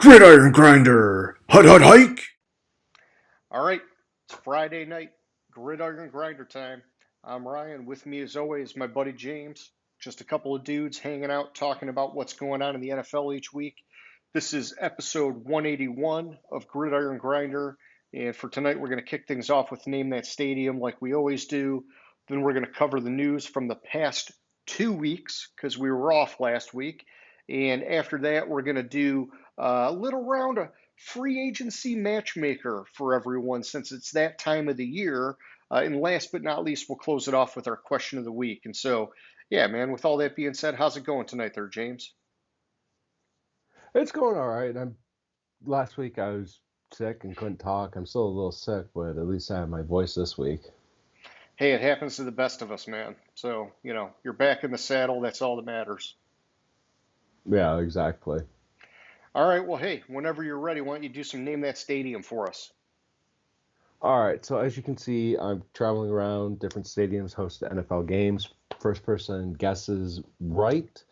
Gridiron Grinder! Hut hut hike! All right, it's Friday night, Gridiron Grinder time. I'm Ryan. With me, as always, my buddy James. Just a couple of dudes hanging out, talking about what's going on in the NFL each week. This is episode 181 of Gridiron Grinder. And for tonight, we're going to kick things off with Name That Stadium like we always do. Then we're going to cover the news from the past 2 weeks because we were off last week. And after that, we're going to do a little round of free agency matchmaker for everyone since it's that time of the year. And last but not least, we'll close it off with our question of the week. And so, yeah, man, with all that being said, how's it going tonight there, James? It's going all right. I'm last week I was sick and couldn't talk. I'm still a little sick, but at least I have my voice this week. Hey, it happens to the best of us, man. So, you're back in the saddle. That's all that matters. Yeah, exactly. All right, well, hey, whenever you're ready, why don't you do some Name That Stadium for us? All right, so as you can see, I'm traveling around different stadiums, host NFL games. First person guesses right,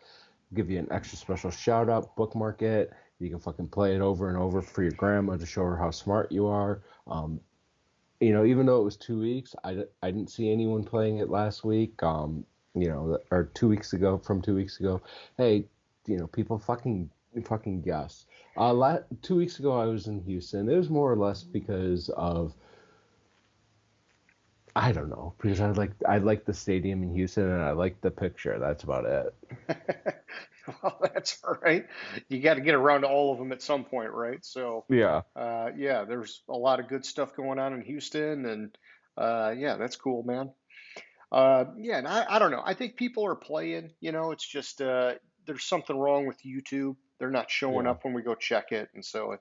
give you an extra special shout out, bookmark it. You can fucking play it over and over for your grandma to show her how smart you are. Even though it was 2 weeks, I didn't see anyone playing it last week. Or 2 weeks ago, from 2 weeks ago. Hey, people fucking guess. 2 weeks ago, I was in Houston. It was more or less because of I don't know because I like the stadium in Houston and I like the picture. That's about it. Well, that's all right. You got to get around to all of them at some point, right? So, Yeah. yeah, there's a lot of good stuff going on in Houston, and yeah, that's cool, man. Yeah, and I don't know. I think people are playing. It's just there's something wrong with YouTube. They're not showing Yeah. up when we go check it, and so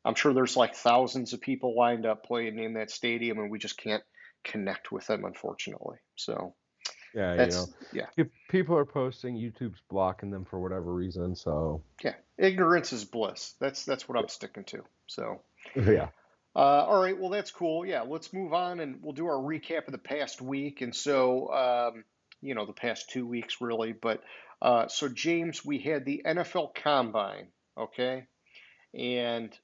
I'm sure there's like thousands of people lined up playing in that stadium, and we just can't connect with them, unfortunately. So Yeah. yeah, If people are posting, YouTube's blocking them for whatever reason. So yeah. Ignorance is bliss. That's what I'm sticking to. So. yeah. All right, well, that's cool. Yeah, let's move on and we'll do our recap of the past week. And so, the past 2 weeks really. But so, James, we had the NFL Combine, okay? And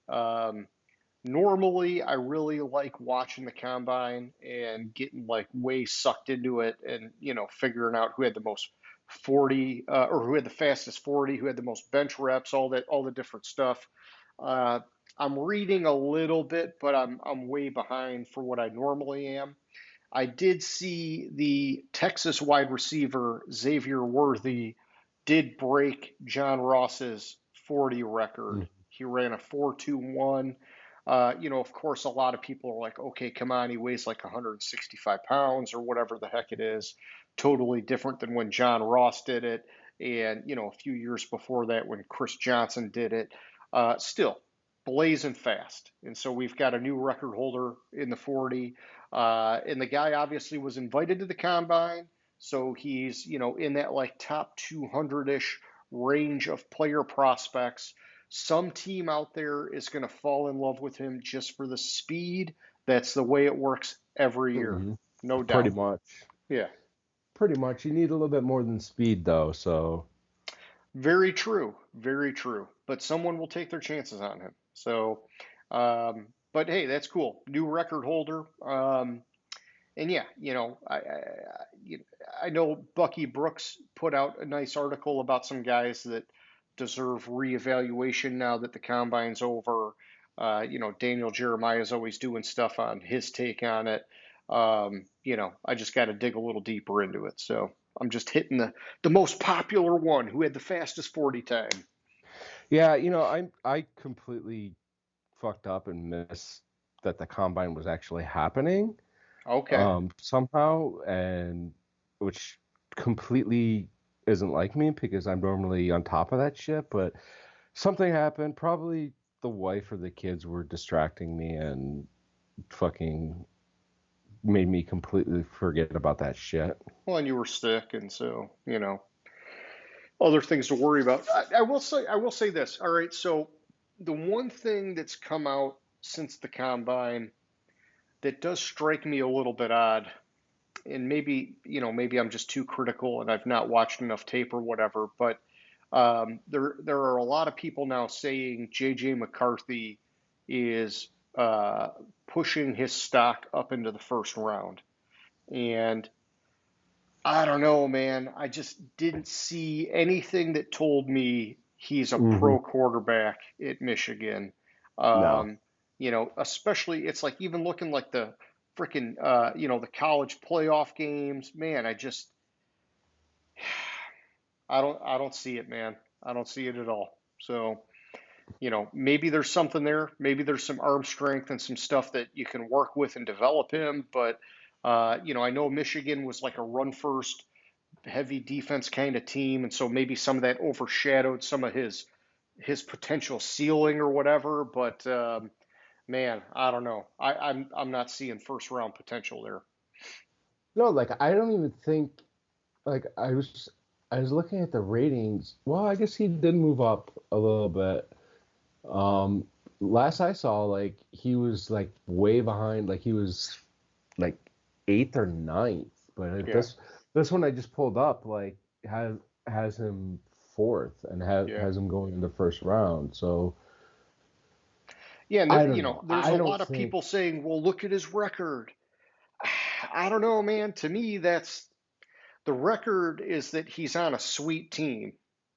normally I really like watching the Combine and getting like way sucked into it and, figuring out who had the most 40 or who had the fastest 40, who had the most bench reps, all the different stuff. Uh, I'm reading a little bit, but I'm way behind for what I normally am. I did see the Texas wide receiver Xavier Worthy did break John Ross's 40 record. Mm. He ran a 4.21. Of course, a lot of people are like, okay, come on, he weighs like 165 pounds or whatever the heck it is. Totally different than when John Ross did it. And, a few years before that when Chris Johnson did it. Still, blazing fast. And so we've got a new record holder in the 40. And the guy obviously was invited to the combine. So he's, in that like top 200-ish range of player prospects. Some team out there is going to fall in love with him just for the speed. That's the way it works every year, Hmm. no Pretty doubt. much. Yeah, Pretty much. You need a little bit more than speed, though. So very true, very true. But someone will take their chances on him. So, but hey, that's cool. New record holder. And yeah, I know Bucky Brooks put out a nice article about some guys that deserve reevaluation now that the combine's over. Daniel Jeremiah is always doing stuff on his take on it. I just got to dig a little deeper into it. So I'm just hitting the most popular one who had the fastest 40 time. yeah, I completely fucked up and missed that the combine was actually happening. Okay. Somehow, and which completely isn't like me because I'm normally on top of that shit. But something happened. Probably the wife or the kids were distracting me and fucking made me completely forget about that shit. Well, and you were sick, and so other things to worry about. I will say this. All right, so the one thing that's come out since the combine that does strike me a little bit odd, and maybe I'm just too critical and I've not watched enough tape or whatever, but There are a lot of people now saying J.J. McCarthy is pushing his stock up into the first round. And I don't know, man. I just didn't see anything that told me he's a Hmm. pro quarterback at Michigan. No. Um, especially it's like even looking like the freaking the college playoff games. Man, I don't see it, man. I don't see it at all. So, maybe there's something there. Maybe there's some arm strength and some stuff that you can work with and develop him. But, I know Michigan was like a run first, heavy defense kind of team. And so maybe some of that overshadowed some of his potential ceiling or whatever. But, man, I don't know. I'm not seeing first round potential there. No, like I don't even think like I was looking at the ratings. Well, I guess he did move up a little bit. Um, Last I saw, like he was like way behind. Like he was like eighth or ninth. But Yeah, this one I just pulled up like has him fourth and yeah. has him going in the first round. So Yeah, and I don't know. there's I a don't lot of think. people saying, "Well, look at his record." I don't know, man. To me, that's the record is that he's on a sweet team,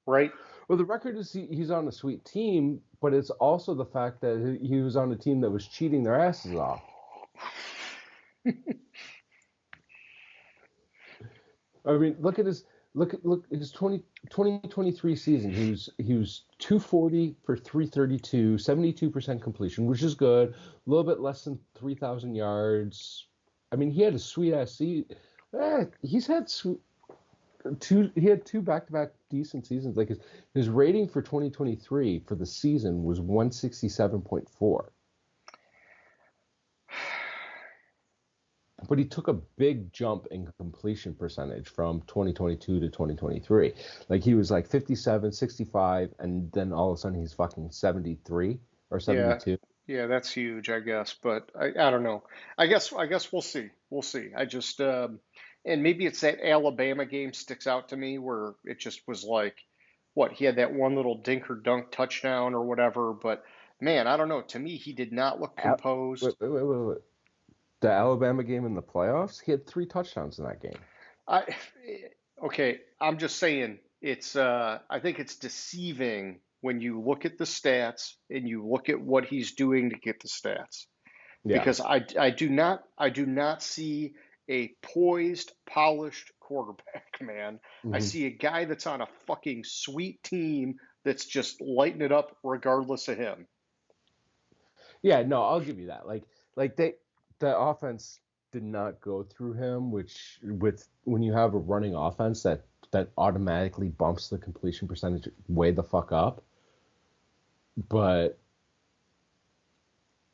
right? Well, the record is he's on a sweet team, but it's also the fact that he was on a team that was cheating their asses off. I mean, look at his 2023 season. He was 240 for 332, 72% completion, which is good. A little bit less than 3,000 yards. I mean, he had a sweet ass season. He's had two. He had two back-to-back decent seasons. Like his rating for 2023 for the season was 167.4. But he took a big jump in completion percentage from 2022 to 2023. Like he was like 57, 65, and then all of a sudden he's fucking 73 or Yeah, 72. yeah, that's huge, I guess. But I don't know. I guess we'll see. We'll see. And maybe it's that Alabama game sticks out to me where it just was like, what, he had that one little dink or dunk touchdown or whatever. But man, I don't know. To me, he did not look Al- composed. wait. The Alabama game in the playoffs, he had three touchdowns in that game. I okay, I'm just saying I think it's deceiving when you look at the stats and you look at what he's doing to get the stats. Yeah. Because I do not see a poised, polished quarterback, man. I Hmm. see a guy that's on a fucking sweet team that's just lighting it up regardless of him. Yeah, no, I'll give you that. Like the offense did not go through him, which with when you have a running offense that automatically bumps the completion percentage way the fuck up. But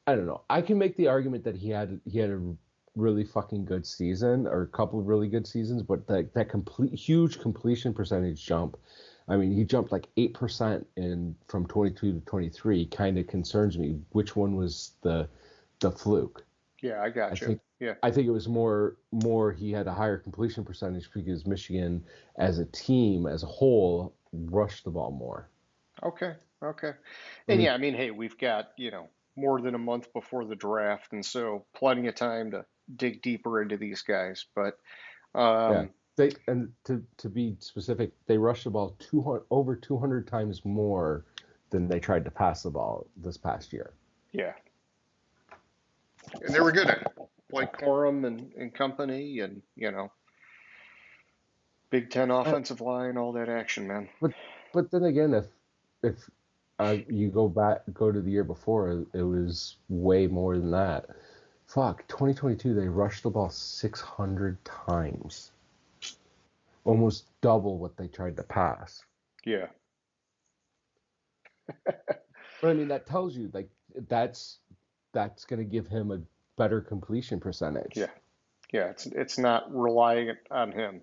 I don't know. I can make the argument that he had a really fucking good season or a couple of really good seasons, but that complete huge completion percentage jump. I mean, he jumped like 8% in from 22 to 23. Kind of concerns me. Which one was the fluke? Yeah, I I got you. think Yeah. I think it was more he had a higher completion percentage because Michigan as a team as a whole rushed the ball more. Okay. Okay. I And mean, yeah, I mean, hey, we've got, more than a month before the draft, and so plenty of time to dig deeper into these guys. But yeah. um, To be specific, they rushed the ball 200 over 200 times more than they tried to pass the ball this past year. yeah, and they were good at it. Like Corum and company, and Big Ten Uh, offensive line, all that action, man. but but then again, if you go to the year before, it was way more than that. Fuck, 2022 they rushed the ball 600 times, almost double what they tried to pass. Yeah, But I mean, that tells you like that's that's going to give him a better completion yeah, percentage. yeah. It's not relying on him.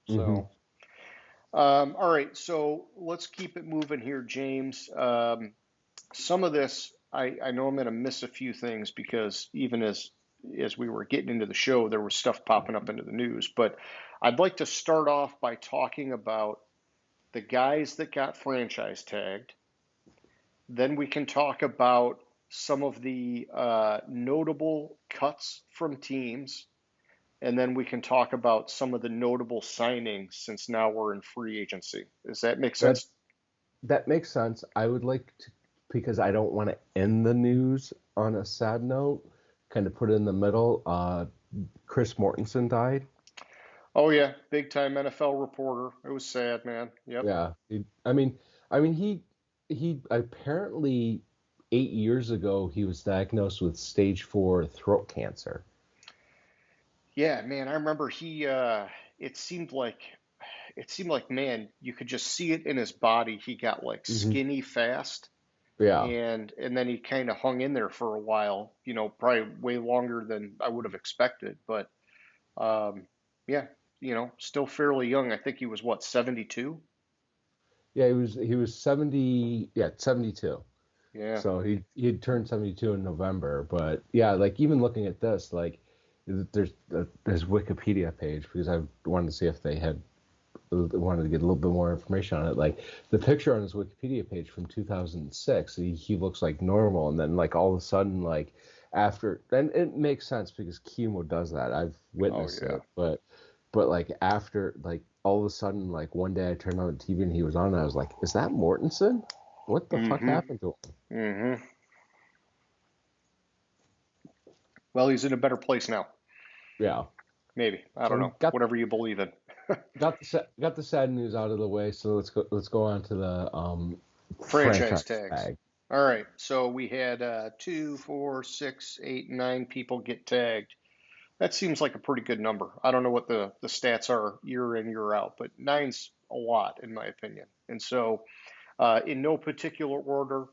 Hmm. So, all right. So let's keep it moving here, James. Some of this, I know I'm going to miss a few things because even as we were getting into the show, there was stuff popping up into the news. But I'd like to start off by talking about the guys that got franchise tagged. Then we can talk about some of the notable cuts from teams. And then we can talk about some of the notable signings since now we're in free agency. Does that make That sense? that makes sense. I would like to, because I don't want to end the news on a sad note, kind of put it in the middle. Chris Mortensen died. Oh yeah, big time NFL reporter. It was sad, man. Yep. Yeah. I mean, he apparently 8 years ago he was diagnosed with stage 4 throat cancer. Yeah, man, I remember he it seemed like man, you could just see it in his body. He got like Hmm. skinny fast Yeah. and then he kind of hung in there for a while, probably way longer than I would have expected, but um yeah, still fairly young. I think he was what, 72? Yeah, he was 70, yeah, 72. Yeah. So he'd turned 72 in November, but yeah, like even looking at this, like there's Wikipedia page because I wanted to see if they had wanted to get a little bit more information on it. Like the picture on his Wikipedia page from 2006, he looks like normal, and then like all of a sudden, like after, and it makes sense because chemo does that. I've Oh witnessed yeah. it, but like after, like all of a sudden, like one day I turned on the TV and he was on, and I was like, is that Mortensen? What the fuck Mm-hmm. happened to him? Mm-hmm. Well, he's in a better place now. Yeah. Maybe. I So don't we know. Whatever you believe in. got the sad news out of the way. So let's go on to the Franchise franchise tags. tag. All right. So we had 2, 4, 6, 8, 9 people get tagged. That seems like a pretty good number. I don't know what the stats are year in, year out, but nine's a lot in my opinion. And so, in no particular order,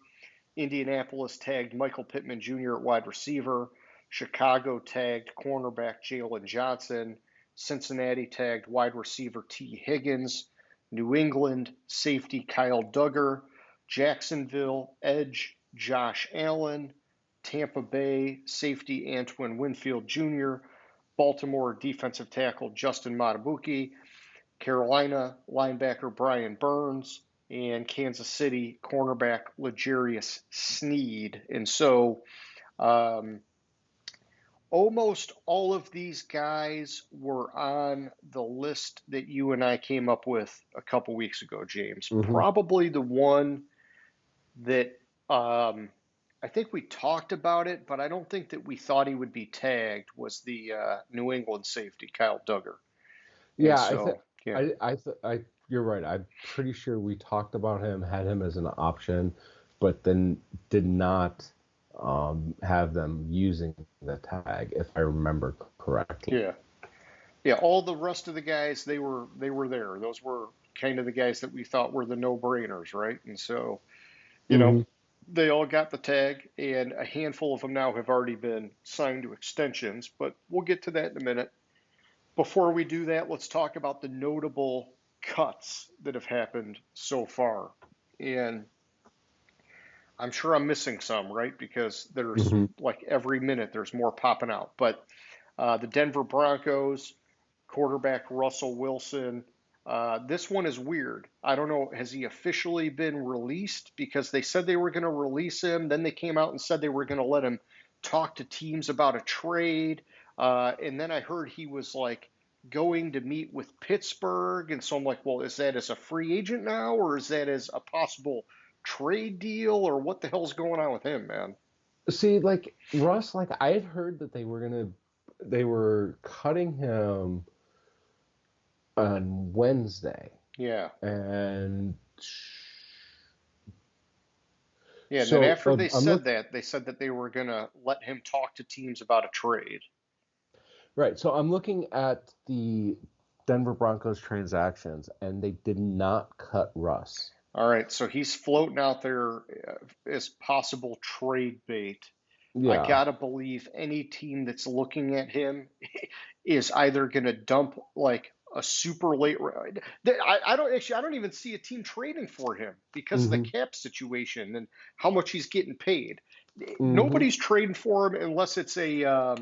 Indianapolis tagged Michael Pittman Jr. at wide receiver. Chicago tagged cornerback Jalen Johnson. Cincinnati tagged wide receiver T. Higgins. New England safety Kyle Duggar. Jacksonville edge Josh Allen. Tampa Bay safety Antoine Winfield Jr. Baltimore defensive tackle Justin Matabuki. Carolina linebacker Brian Burns, and Kansas City cornerback L'Jarius Sneed. And so um, almost all of these guys were on the list that you and I came up with a couple weeks ago, James. Hmm. Probably the one that I think we talked about it, but I don't think that we thought he would be tagged was the New England safety, Kyle Duggar. And Yeah, I think so, yeah. I you're right. I'm pretty sure we talked about him, had him as an option, but then did not have them using the tag, if I remember correctly. Yeah. Yeah, all the rest of the guys they were there. Those were kind of the guys that we thought were the no-brainers, right? And so, you know, Hmm. they all got the tag, and a handful of them now have already been signed to extensions, but we'll get to that in a minute. Before we do that, let's talk about the notable cuts that have happened so far. And I'm sure I'm missing some, right? Because there's Hmm. like every minute there's more popping out. But the Denver Broncos quarterback Russell Wilson. This one is weird. I don't know. Has he officially been released? Because they said they were going to release him. Then they came out and said they were going to let him talk to teams about a trade. And then I heard he was like going to meet with Pittsburgh. And so I'm like, well, is that as a free agent now, or is that as a possible trade deal, or what the hell's going on with him, man? See, like Russ, like I had heard that they were cutting him on Wednesday, Yeah. and Yeah, and then so after they I'm said look that, they said that they were going to let him talk to teams about a trade. right. So I'm looking at the Denver Broncos transactions, and they did not cut Russ. All right, so he's floating out there as possible trade bait. I Yeah. gotta believe any team that's looking at him is either gonna dump like a super late. I don't even see a team trading for him because of the Hmm. cap situation and how much he's getting paid. Hmm. Nobody's trading for him unless it's a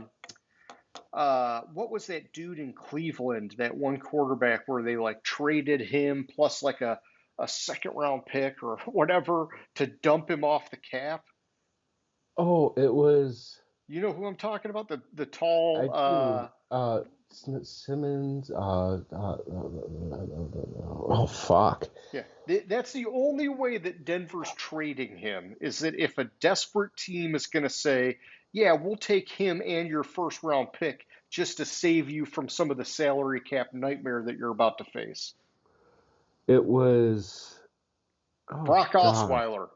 what was that dude in Cleveland, that one quarterback where they like traded him plus like a a second round pick or whatever to dump him off the cap. Oh, it was. You know who I'm talking about? The I tall. do. Simmons. Oh fuck. Yeah, that's the only way that Denver's trading him is that if a desperate team is going to say, "Yeah, we'll take him and your first round pick just to save you from some of the salary cap nightmare that you're about to face." It was. Oh Brock God. Osweiler.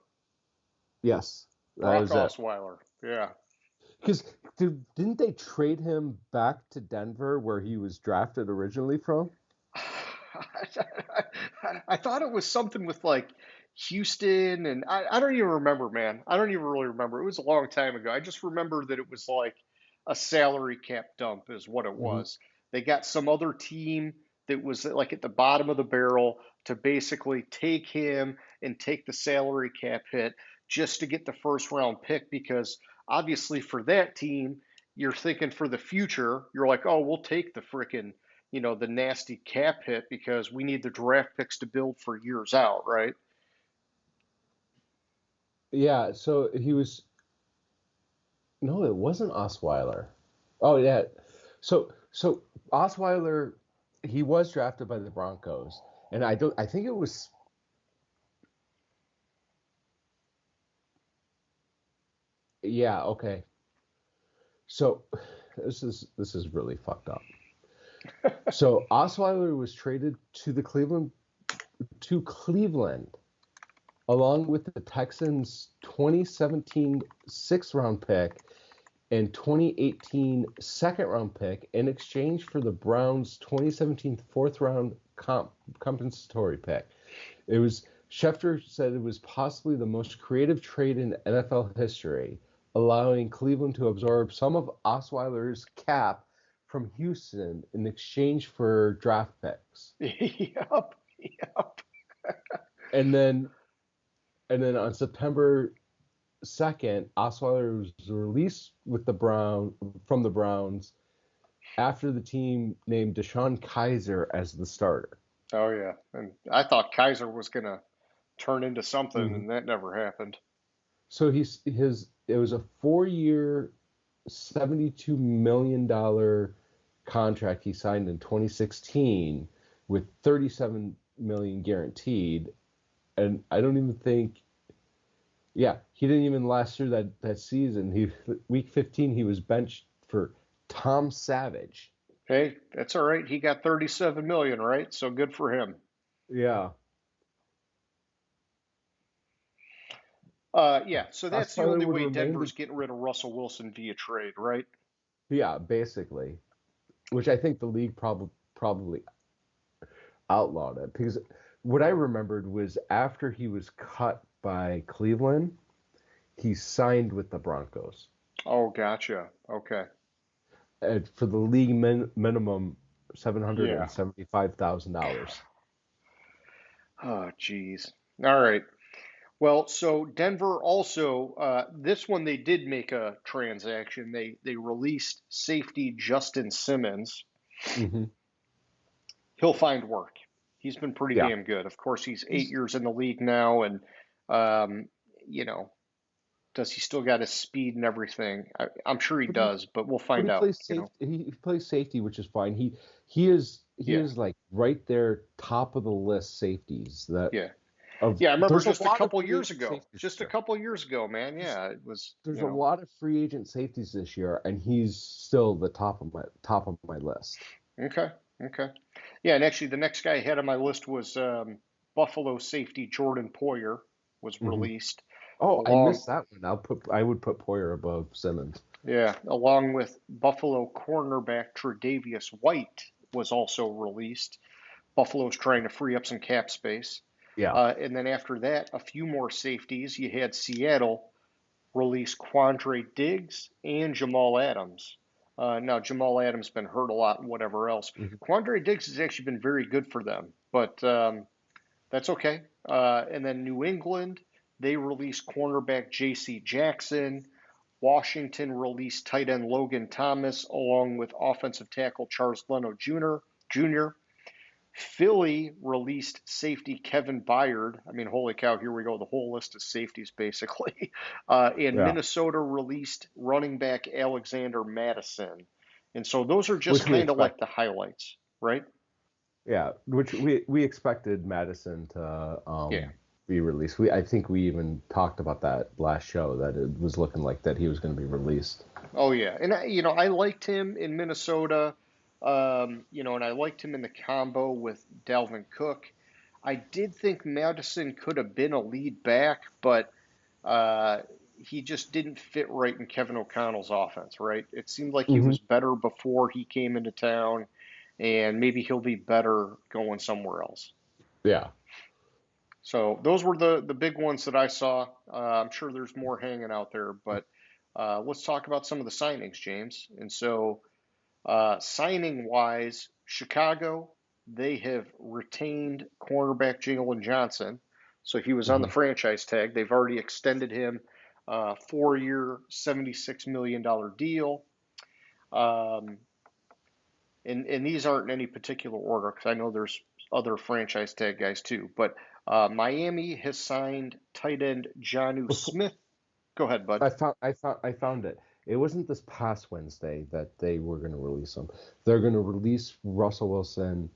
Yes, that Brock was it. Osweiler. Yeah. Because didn't they trade him back to Denver where he was drafted originally from? I thought it was something with like Houston, and I don't even remember, man. I don't even really remember. It was a long time ago. I just remember that it was like a salary cap dump, is what it Hmm. was. They got some other team that was like at the bottom of the barrel to basically take him and take the salary cap hit just to get the first round pick because obviously for that team, you're thinking for the future. You're like, oh, we'll take the frickin' the nasty cap hit because we need the draft picks to build for years out, right? Yeah, so he was. No, it wasn't Osweiler. Oh yeah. So Osweiler, he was drafted by the Broncos, and I don't. I think it was. Yeah. Okay. So this is really fucked up. So Osweiler was traded to Cleveland along with the Texans' 2017 sixth round pick and 2018 second round pick in exchange for the Browns' 2017 fourth round compensatory pick. It was Schefter said it was possibly the most creative trade in NFL history, allowing Cleveland to absorb some of Osweiler's cap from Houston in exchange for draft picks. Yep, yep. And then on September 2nd, Osweiler was released from the Browns after the team named DeShone Kizer as the starter. Oh yeah, and I thought Kaiser was gonna turn into something, Mhm. and that never happened. So it was a 4-year, $72 million contract he signed in 2016 with 37 million guaranteed, and I don't even think. Yeah, he didn't even last through that season. Week 15 he was benched for Tom Savage. Hey, that's all right. He got 37 million, right? So good for him. Yeah. Yeah. So that's the Osweiler only would way remain Denver's getting rid of Russell Wilson via trade, right? yeah, basically, which I think the league probably outlawed it because what I remembered was after he was cut by Cleveland, he signed with the Broncos Oh, gotcha. Okay. for the league minimum seven hundred Yeah. and $75,000. Oh, geez. All right. Well, so Denver also, this one they did make a transaction. They released safety Justin Simmons. Hmm. He'll find work. He's been pretty Yeah, damn good. Of course, he's 8 years he's in the league now, and um, you know, does he still got his speed and everything? I'm sure he but he does, but we'll but find he out. plays safety. He plays safety, which is fine. He Yeah, is like right there, top of the list safeties that yeah, of. yeah. I remember There's a just a lot of couple free years agent ago. safeties Just a here. couple years ago, man. There's, Yeah, it was. there's a lot of free agent safeties this year, and he's still the top of my list. Okay, okay. Yeah, and actually, the next guy I had on my list was Buffalo safety Jordan Poyer was Hmm. released Oh, I along, missed that one. I would put Poyer above Simmons. yeah, along with Buffalo cornerback Tre'Davious White was also released. Buffalo's trying to free up some cap space. Yeah. And then after that, a few more safeties. You had Seattle release Quandre Diggs and Jamal Adams. Now, Jamal Adams been hurt a lot and whatever else. Hmm. Quandre Diggs has actually been very good for them, but that's okay. And then New England, they released cornerback J.C. Jackson. Washington released tight end Logan Thomas along with offensive tackle Charles Leno Jr. Philly released safety Kevin Byard. I mean, holy cow, here we go. The whole list of safeties, basically. And Yeah, Minnesota released running back Alexander Madison. And so those are just which we kind of like expect. the highlights, right? Yeah, which we expected Madison to Yeah. be released. I think we even talked about that last show that it was looking like that he was going to be released. Oh, yeah. And, I liked him in Minnesota, and I liked him in the combo with Dalvin Cook. I did think Madison could have been a lead back, but uh, he just didn't fit right in Kevin O'Connell's offense, right? It seemed like he Hmm. was better before he came into town, and maybe he'll be better going somewhere else. Yeah. So those were the big ones that I saw. I'm sure there's more hanging out there, but let's talk about some of the signings, James. And so, signing wise, Chicago, they have retained cornerback Jalen Johnson. So he was on the Hmm. franchise tag. They've already extended him 4-year, $76 million deal. Um, and these aren't in any particular order because I know there's other franchise tag guys too. But Miami has signed tight end Jonnu Smith. Go ahead, bud. I found it. It wasn't this past Wednesday that they were going to release him. They're going to release Russell Wilson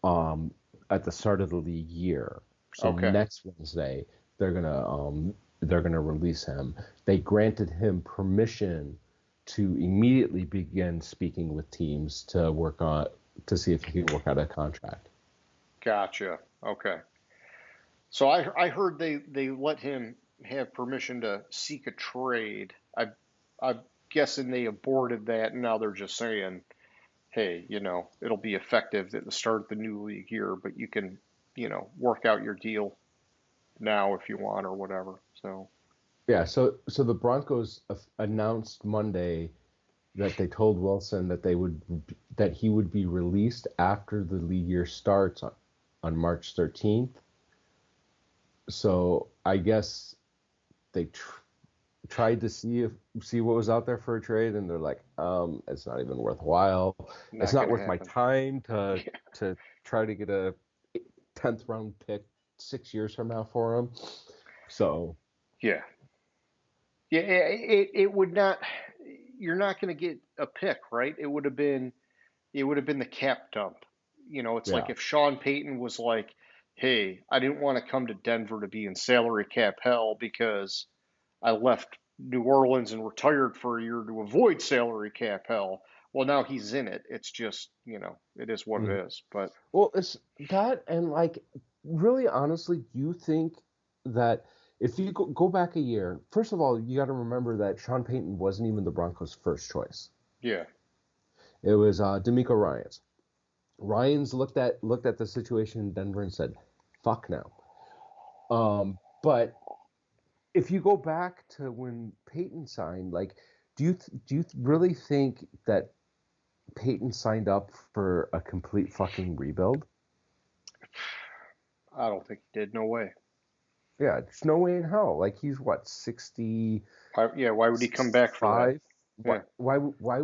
um at the start of the league year. So Okay, next Wednesday they're gonna release him. They granted him permission to immediately begin speaking with teams to see if he could work out a contract. gotcha. Okay. So I heard they let him have permission to seek a trade. I'm guessing they aborted that, and now they're just saying, hey, it'll be effective at the start of the new league year, but you can, work out your deal now if you want or whatever. So, Yeah, so the Broncos announced Monday that they told Wilson that he would be released after the league year starts on March 13th. So I guess they tried to see what was out there for a trade, and they're like, it's not even worthwhile. It's not not gonna worth my happen. time to Yeah. to try to get a 10th round pick 6 years from now for him. So Yeah. Yeah, it would not. You're not going to get a pick, right? It would have been the cap dump. It's like yeah. if Sean Payton was like, "Hey, I didn't want to come to Denver to be in salary cap hell because I left New Orleans and retired for a year to avoid salary cap hell." Well, now he's in it. It's just, it is what Mhm. it is. But Well, it's that, and like, really honestly, do you think that if you go back a year, first of all, you got to remember that Sean Payton wasn't even the Broncos' first choice. yeah, It was D'Amico Ryans. Ryans looked at the situation in Denver and said, "Fuck no." But if you go back to when Peyton signed, like, do you really think that Peyton signed up for a complete fucking rebuild? I don't think he did. No way. Yeah, there's no way in hell. Like, he's what, 60, Yeah, why would he come back for that? 65? Yeah. Why,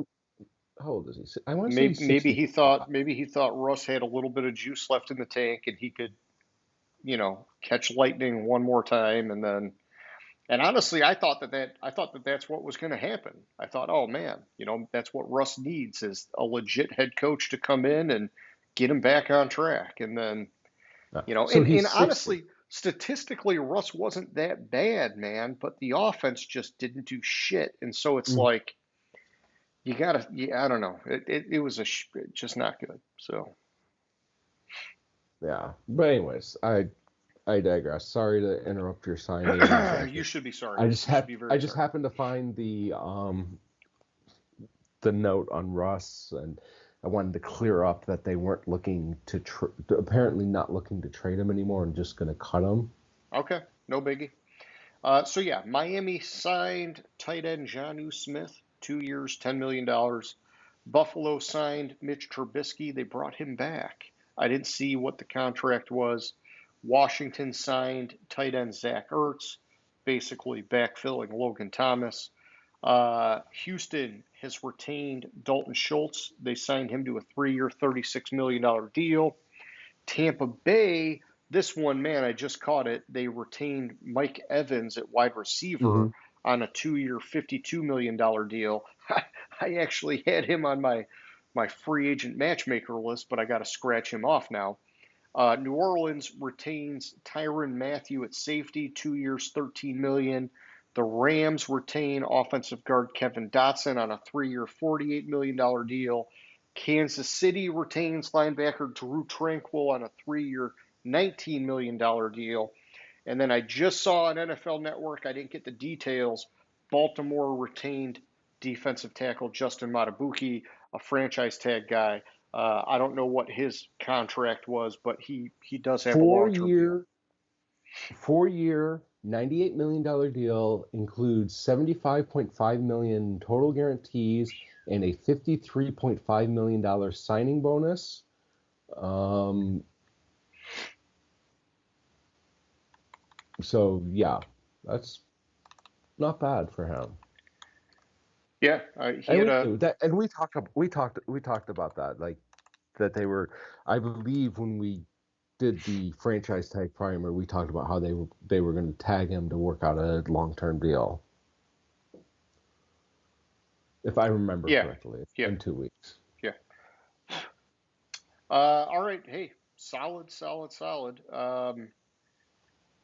how old is he? I want to say Maybe he's maybe he 65. thought maybe he thought Russ had a little bit of juice left in the tank and he could, catch lightning one more time and honestly I thought that that's what was going to happen. I thought, oh man, that's what Russ needs is a legit head coach to come in and get him back on track. And then, So and, he's and 60. honestly, statistically Russ wasn't that bad, man, but the offense just didn't do shit. And so it's Mhm. like you gotta, yeah, I don't know. It was just not good. So Yeah. But anyways, I digress. Sorry to interrupt your signings. you should be sorry. I just You should had be I very just sorry. happened to find the note on Russ, and I wanted to clear up that they weren't looking to apparently not looking to trade him anymore and just going to cut him. Okay, no biggie. So yeah, Miami signed tight end Jonnu Smith, 2 years, $10 million. Buffalo signed Mitch Trubisky. They brought him back. I didn't see what the contract was. Washington signed tight end Zach Ertz, basically backfilling Logan Thomas. Houston has retained Dalton Schultz. They signed him to a 3-year, $36 million deal. Tampa Bay, this one, man, I just caught it. They retained Mike Evans at wide receiver Hmm. on a 2-year, $52 million deal. I actually had him on my free agent matchmaker list, but I got to scratch him off now. New Orleans retains Tyrann Mathieu at safety, 2 years, $13 million. The Rams retain offensive guard Kevin Dotson on a 3-year, $48 million deal. Kansas City retains linebacker Drew Tranquill on a 3-year, $19 million deal. And then I just saw on NFL Network, I didn't get the details. Baltimore retained defensive tackle Justin Matabuki, a franchise tag guy. I don't know what his contract was, but he does have a Four long-term deal. year, 4 year, $98 million deal includes $75.5 million total guarantees and a $53.5 million signing bonus. So yeah, that's not bad for him. Yeah, he And had we a knew that, and we talked about that, like that they were. I believe when we did the franchise tag primer, we talked about how they were going to tag him to work out a long-term deal, if I remember yeah, correctly. It's yeah, been 2 weeks. yeah. All right, hey, solid, solid, solid.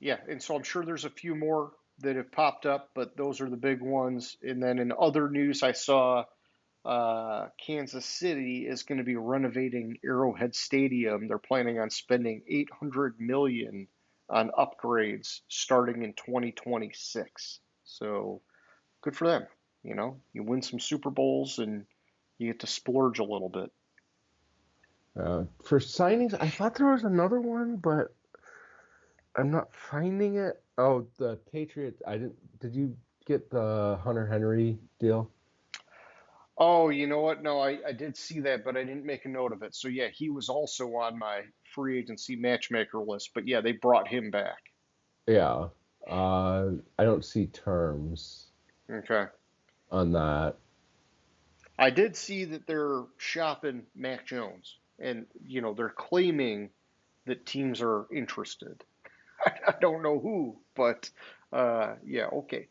Yeah, and so I'm sure there's a few more that have popped up, but those are the big ones. And then in other news, I saw Kansas City is going to be renovating Arrowhead Stadium. They're planning on spending 800 million on upgrades starting in 2026. So good for them. You know, you win some Super Bowls and you get to splurge a little bit. For signings, I thought there was another one, but I'm not finding it. Oh, the Patriots. I didn't. Did you get the Hunter Henry deal? Oh, you know what? No, I did see that, but I didn't make a note of it. So yeah, he was also on my free agency matchmaker list. But yeah, they brought him back. Yeah. I don't see terms Okay. on that. I did see that they're shopping Mac Jones, and they're claiming that teams are interested. I don't know who, but yeah, okay.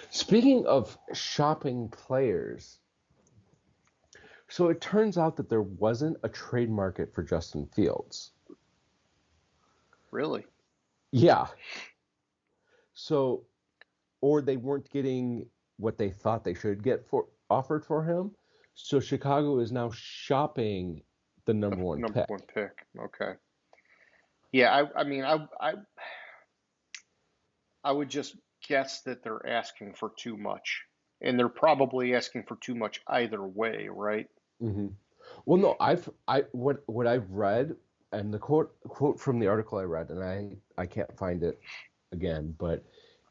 Speaking of shopping players, so it turns out that there wasn't a trade market for Justin Fields. Really? Yeah. So, or they weren't getting what they thought they should get for offered for him. So Chicago is now shopping the The number one number one pick. pick. Okay. Yeah, I mean, I would just guess that they're asking for too much, and they're probably asking for too much either way, right? Hmm. Well, no, what I've read, and the quote from the article I read, and I can't find it again, but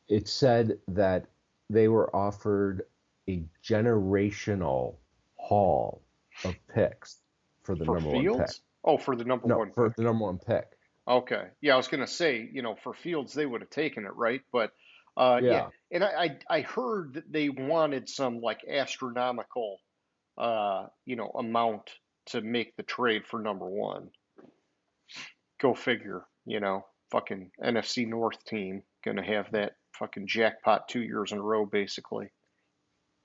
it said that they were offered a generational haul of picks for the For number one pick. Fields? Oh, for the number No, one for the pick. number one pick. Okay. Yeah, I was gonna say, for Fields they would have taken it, right? But yeah, Yeah. and I heard that they wanted some like astronomical amount to make the trade for number one. Go figure, fucking NFC North team gonna have that fucking jackpot 2 years in a row, basically.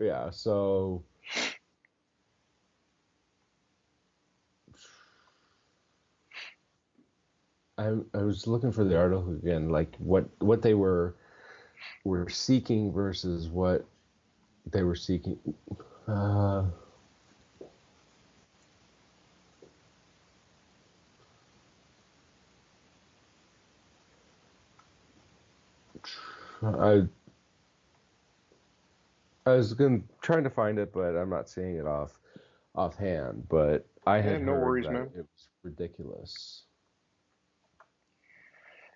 Yeah. So I was looking for the article again, like what they were seeking versus what they were seeking. Uh, I I was trying to find it, but I'm not seeing it offhand. But I Yeah, had no heard worries, that man. it was ridiculous.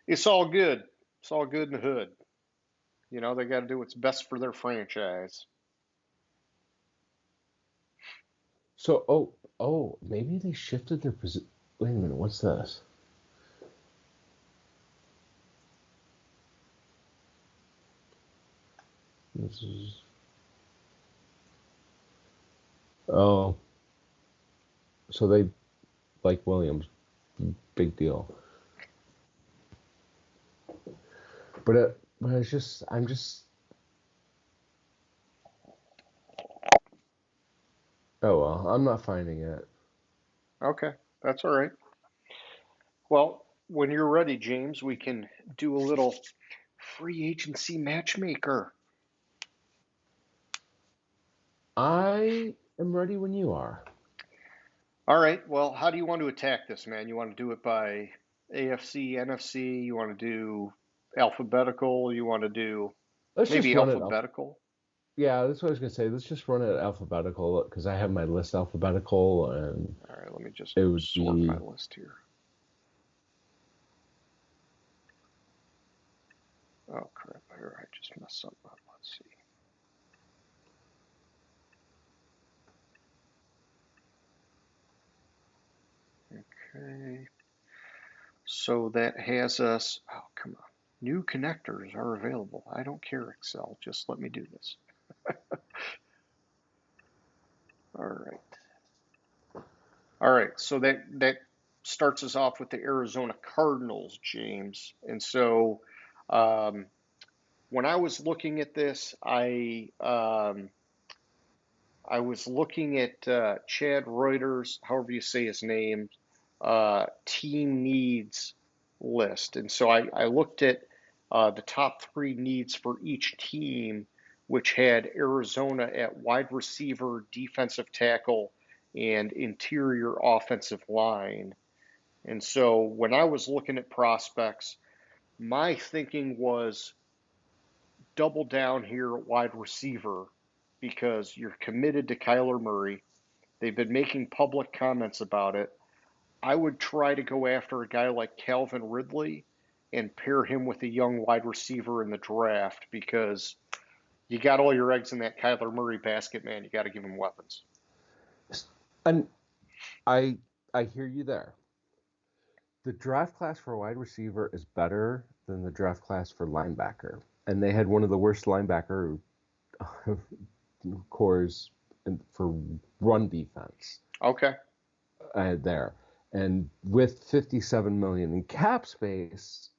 It's all good. It's all good in the hood. They got to do what's best for their franchise. So maybe they shifted their position. Wait a minute, what's this? This is oh, so Like Williams, big deal. But I'm just. Oh well, I'm not finding it. Okay, that's all right. Well, when you're ready, James, we can do a little free agency matchmaker. I am ready when you are. All right, well, how do you want to attack this, man? You want to do it by AFC, NFC? You want to do alphabetical? You want to do Let's just maybe run it up. alphabetical? Yeah, that's what I was gonna say. Let's just run it alphabetical because I have my list alphabetical, and All right, let me just it would sort my be. list here. Oh, crap. Here, I just messed something up. Let's see. Okay. So that has us. Oh, come on. New connectors are available. I don't care, Excel. Just let me do this. All right. All right. So that starts us off with the Arizona Cardinals, James. And so um, when I was looking at this, I was looking at Chad Reuter's, however you say his name, team needs list. And so I looked at the top three needs for each team, which had Arizona at wide receiver, defensive tackle, and interior offensive line. And so when I was looking at prospects, my thinking was double down here at wide receiver because you're committed to Kyler Murray. They've been making public comments about it. I would try to go after a guy like Calvin Ridley and pair him with a young wide receiver in the draft because you got all your eggs in that Kyler Murray basket, man. You got to give him weapons. And I I hear you there. The draft class for wide receiver is better than the draft class for linebacker, and they had one of the worst linebacker cores for run defense Okay. there. And with 57 million in cap space,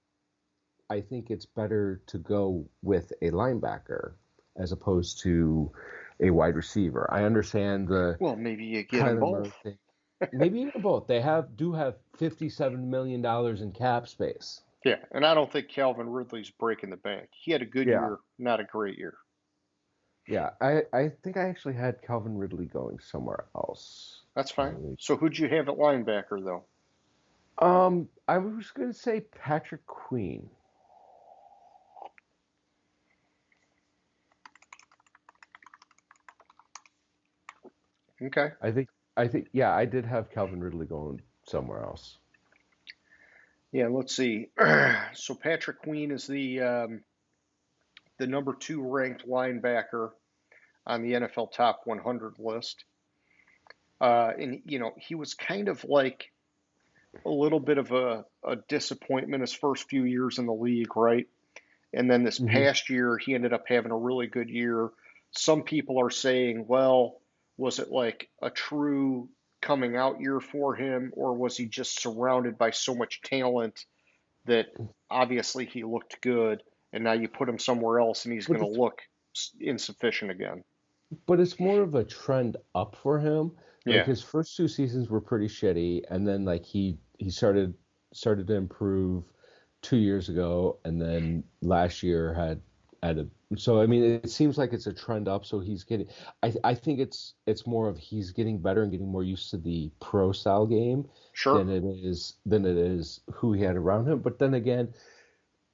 I think it's better to go with a linebacker as opposed to a wide receiver. I understand the Well, maybe you get them Kyler both. Murray thing. Maybe even both. They do have $57 million in cap space. Yeah, and I don't think Calvin Ridley's breaking the bank. He had a good Yeah, year, not a great year. yeah. I think I actually had Calvin Ridley going somewhere else. That's fine. So who'd you have at linebacker, though? I was gonna say Patrick Queen. Okay. I think I think yeah, I did have Calvin Ridley going somewhere else. Yeah, let's see. So Patrick Queen is the number two ranked linebacker on the NFL Top 100 list. And he was kind of like a little bit of a disappointment his first few years in the league, right? And then this Hmm. past year, he ended up having a really good year. Some people are saying, well, was it like a true coming out year for him, or was he just surrounded by so much talent that obviously he looked good, and now you put him somewhere else and he's But going to it's look insufficient again? but it's more of a trend up for him. Like Yeah, his first two seasons were pretty shitty, and then like he started to improve 2 years ago, and then last year had a. So I mean, it seems like it's a trend up. So he's getting. I think it's more of he's getting better and getting more used to the pro style game sure. than it is who he had around him. But then again,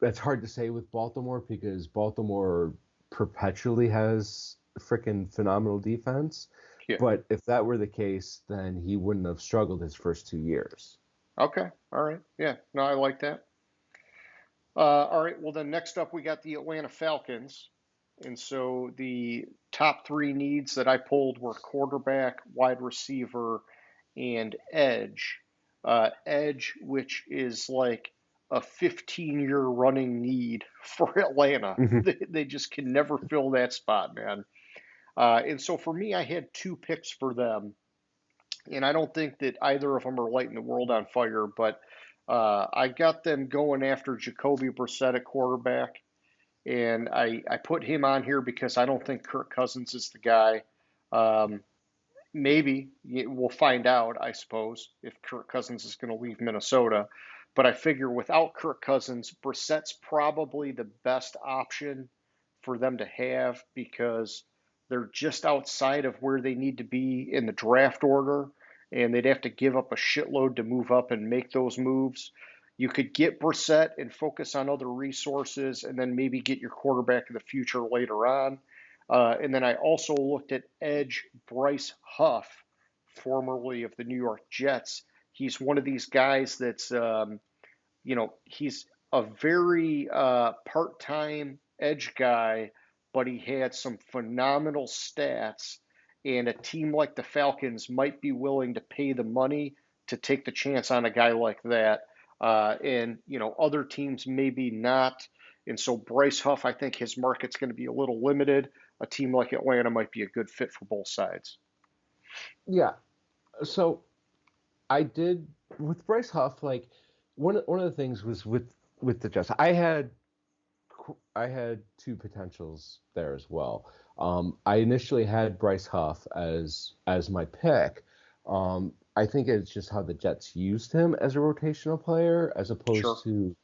that's hard to say with Baltimore because Baltimore perpetually has freaking phenomenal defense. Yeah. But if that were the case, then he wouldn't have struggled his first 2 years. Okay. All right. Yeah. No, I like that. All right. Well, then next up, we got the Atlanta Falcons. And so the top three needs that I pulled were quarterback, wide receiver, and edge. Edge, which is like a 15-year running need for Atlanta. Hmm. They just can never fill that spot, man. And so for me, I had two picks for them. and I don't think that either of them are lighting the world on fire, but I got them going after Jacoby Brissett at quarterback, and I put him on here because I don't think Kirk Cousins is the guy. Um, Maybe we'll find out, I suppose, if Kirk Cousins is going to leave Minnesota. But I figure without Kirk Cousins, Brissett's probably the best option for them to have because they're just outside of where they need to be in the draft order, and they'd have to give up a shitload to move up and make those moves. You could get Brissett and focus on other resources, and then maybe get your quarterback of the future later on. And then I also looked at edge Bryce Huff, formerly of the New York Jets. He's one of these guys that's, he's a very part-time edge guy, but he had some phenomenal stats. And a team like the Falcons might be willing to pay the money to take the chance on a guy like that. Other teams maybe not. And so Bryce Huff, I think his market's going to be a little limited. A team like Atlanta might be a good fit for both sides. Yeah. So I did with Bryce Huff. Like one of the things was with the Jets. I had two potentials there as well. I initially had Bryce Huff as my pick. I think it's just how the Jets used him as a rotational player as opposed to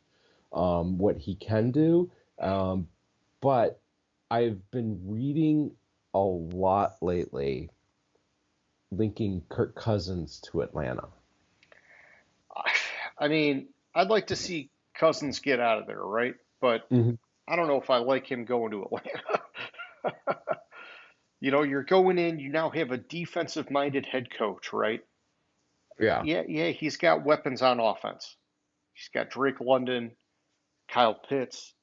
what he can do. But I've been reading a lot lately linking Kirk Cousins to Atlanta. I mean, I'd like to see Cousins get out of there, right? But I don't know if I like him going to Atlanta. You're going in, you now have a defensive-minded head coach, right? Yeah. Yeah, he's got weapons on offense. He's got Drake London, Kyle Pitts.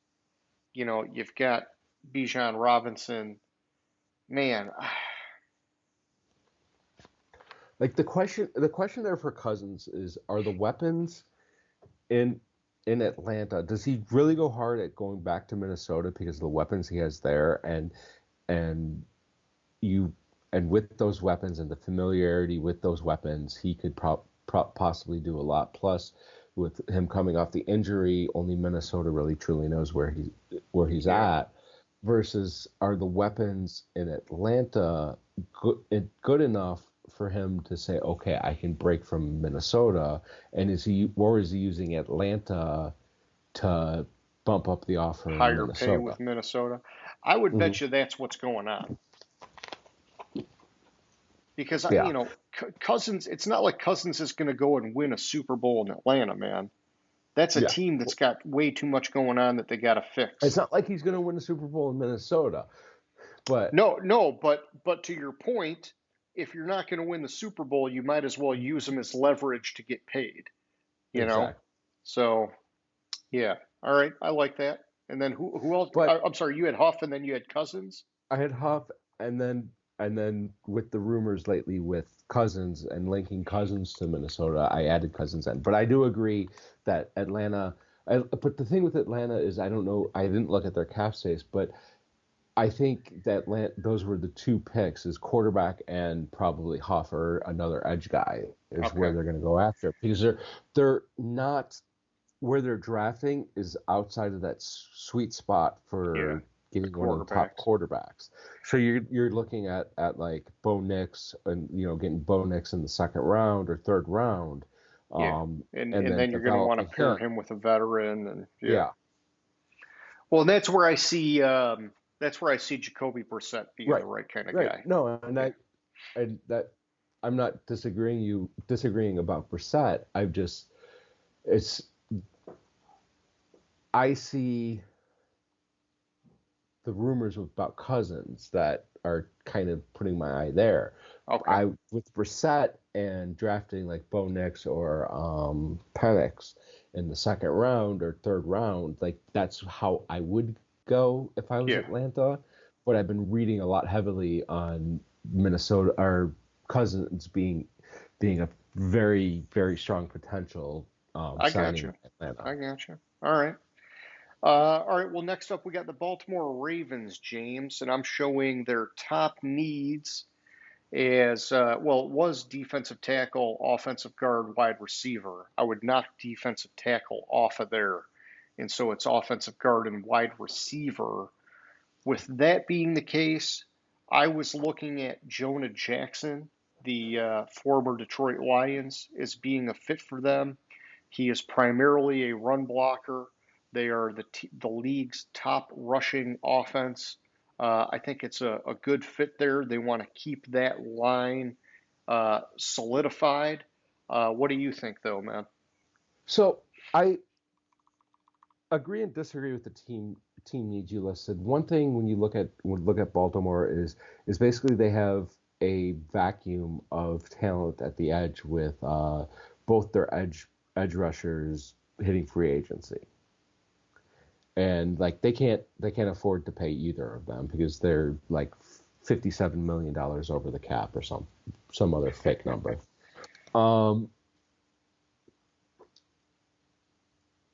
You've got Bijan Robinson. Man, like the question there for Cousins is: are the weapons in Atlanta? Does he really go hard at going back to Minnesota because of the weapons he has there, and with those weapons and the familiarity with those weapons, he could possibly do a lot. Plus, with him coming off the injury, only Minnesota really truly knows where he's at. Versus, are the weapons in Atlanta good enough for him to say, okay, I can break from Minnesota? And is he using Atlanta to bump up the offer in higher Minnesota? pay with Minnesota? I would bet you that's what's going on. Because Cousins, it's not like Cousins is going to go and win a Super Bowl in Atlanta, man. That's a team that's got way too much going on that they got to fix. It's not like he's going to win a Super Bowl in Minnesota, but but to your point, if you're not going to win the Super Bowl, you might as well use them as leverage to get paid. Exactly. So yeah, all right, I like that. And then who else? I'm sorry, you had Huff, and then you had Cousins. I had Huff, and then with the rumors lately with Cousins and linking Cousins to Minnesota, I added Cousins in. But I do agree that Atlanta. But the thing with Atlanta is, I don't know. I didn't look at their cap space, but I think that those were the two picks: is quarterback and probably Huff or another edge guy is where they're going to go after, because they're not where they're drafting is outside of that sweet spot for getting one of the top quarterbacks. So you're looking at like Bo Nix and getting Bo Nix in the second round or third round. And then you're going to want to pair him with a veteran and Well, and that's where I see Jacoby Brissett being the right kind of guy. No, and that I'm not disagreeing about Brissett. I see the rumors about Cousins that are kind of putting my eye there. Okay. With Brissett and drafting like Bo Nix or Penix in the second round or third round, like that's how I would go if I was Atlanta. But I've been reading a lot heavily on Minnesota or Cousins being a very, very strong potential signing in Atlanta. I got you. All right. All right. Well, next up we got the Baltimore Ravens, James, and I'm showing their top needs. as well, it was defensive tackle, offensive guard, wide receiver. I would knock defensive tackle off of there. And so it's offensive guard and wide receiver. With that being the case, I was looking at Jonah Jackson, the former Detroit Lions, as being a fit for them. He is primarily a run blocker. They are the league's top rushing offense. I think it's a good fit there. They want to keep that line solidified. What do you think, though, man? So I agree and disagree with the team needs you listed. One thing when you look at Baltimore is basically they have a vacuum of talent at the edge with both their edge rushers hitting free agency. And like they can't afford to pay either of them because they're like $57 million over the cap or some other fake number.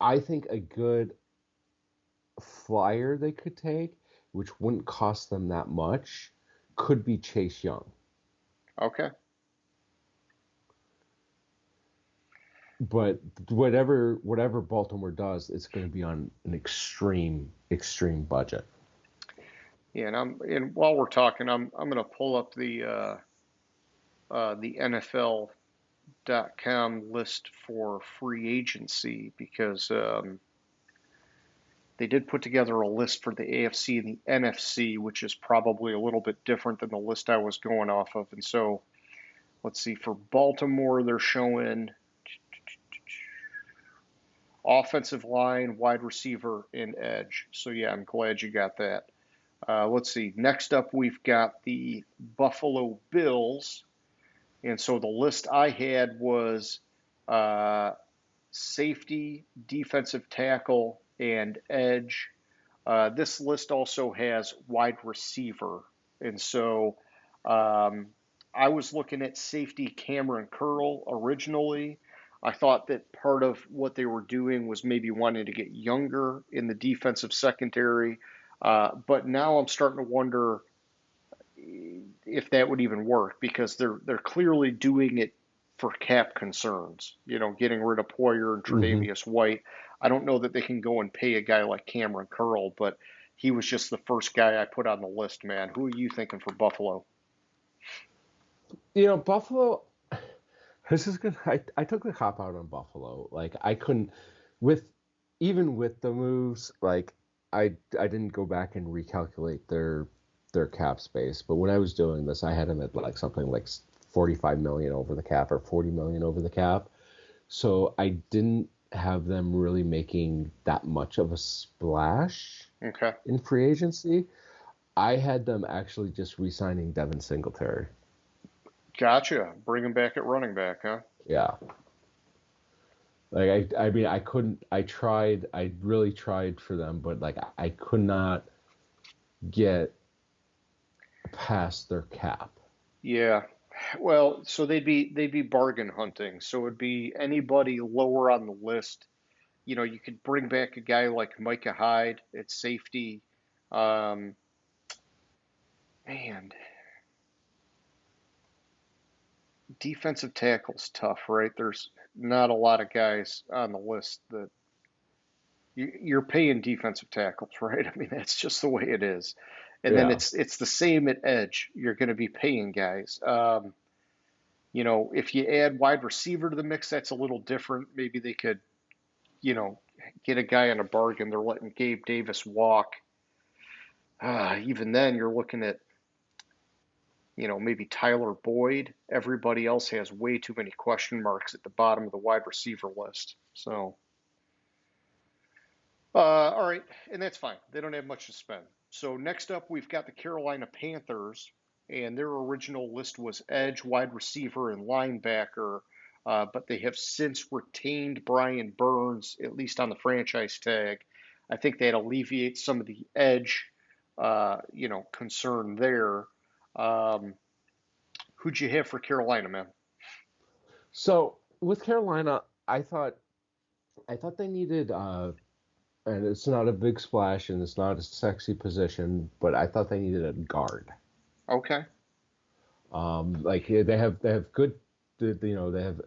I think a good flyer they could take, which wouldn't cost them that much, could be Chase Young. Okay. But whatever Baltimore does, it's going to be on an extreme budget. Yeah, and while we're talking, I'm going to pull up the NFL.com list for free agency because they did put together a list for the AFC and the NFC, which is probably a little bit different than the list I was going off of. And so, let's see, for Baltimore, they're showing offensive line, wide receiver, and edge. So, yeah, I'm glad you got that. Let's see. Next up, we've got the Buffalo Bills. And so the list I had was safety, defensive tackle, and edge. This list also has wide receiver. And so I was looking at safety Cameron Curl originally. I thought that part of what they were doing was maybe wanting to get younger in the defensive secondary. But now I'm starting to wonder if that would even work because they're clearly doing it for cap concerns. You know, getting rid of Poyer and Tre'Davious White. I don't know that they can go and pay a guy like Cameron Curl, but he was just the first guy I put on the list, man. Who are you thinking for Buffalo? You know, Buffalo. This is good. I took the cop out on Buffalo. Like I couldn't, even with the moves, like I didn't go back and recalculate their cap space. But when I was doing this, I had them at like something like 45 million over the cap or 40 million over the cap. So I didn't have them really making that much of a splash in free agency. I had them actually just re-signing Devin Singletary. Gotcha. Bring him back at running back, huh? Yeah. Like I mean I couldn't. I really tried for them, but like I could not get past their cap. Yeah. Well, so they'd be bargain hunting. So it'd be anybody lower on the list. You know, you could bring back a guy like Micah Hyde at safety. Man, defensive tackle's tough, right? There's not a lot of guys on the list that you're paying defensive tackles, right? I mean, that's just the way it is. And then Yeah. it's the same at edge. You're going to be paying guys. You know, if you add wide receiver to the mix, that's a little different. Maybe they could, you know, get a guy on a bargain. They're letting Gabe Davis walk. Even then, you're looking at, you know, maybe Tyler Boyd. Everybody else has way too many question marks at the bottom of the wide receiver list. So, all right, and that's fine. They don't have much to spend. So next up, we've got the Carolina Panthers, and their original list was edge, wide receiver, and linebacker. But they have since retained Brian Burns, at least on the franchise tag. I think that alleviates some of the edge, you know, concern there. Who'd you have for Carolina, man? So with Carolina, I thought they needed and it's not a big splash and it's not a sexy position, but I thought they needed a guard. Okay. They have good, they have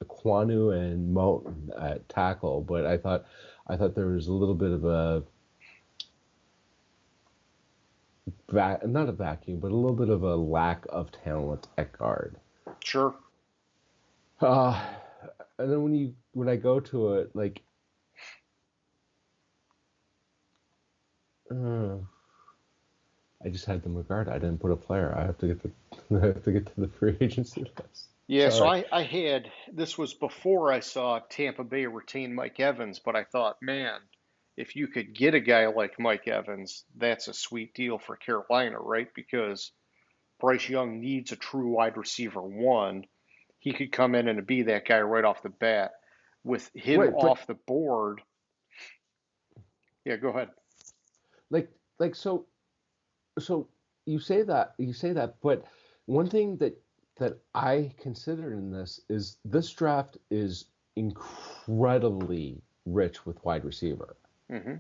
Aquanu and Moten at tackle, but I thought there was a little bit of not a vacuum, but a little bit of a lack of talent at guard. Sure. Uh, and then when I go to it, uh, I just had them regarded. I didn't put a player. I have to get I have to get to the free agency list. Yeah, so Sorry. I had, this was before I saw Tampa Bay retain Mike Evans, but I thought, man, if you could get a guy like Mike Evans, that's a sweet deal for Carolina, right? Because Bryce Young needs a true wide receiver one. He could come in and be that guy right off the bat. With him Wait, but off the board, yeah, go ahead. like so so you say that, but one thing that I consider in this draft is incredibly rich with wide receiver. Hmm.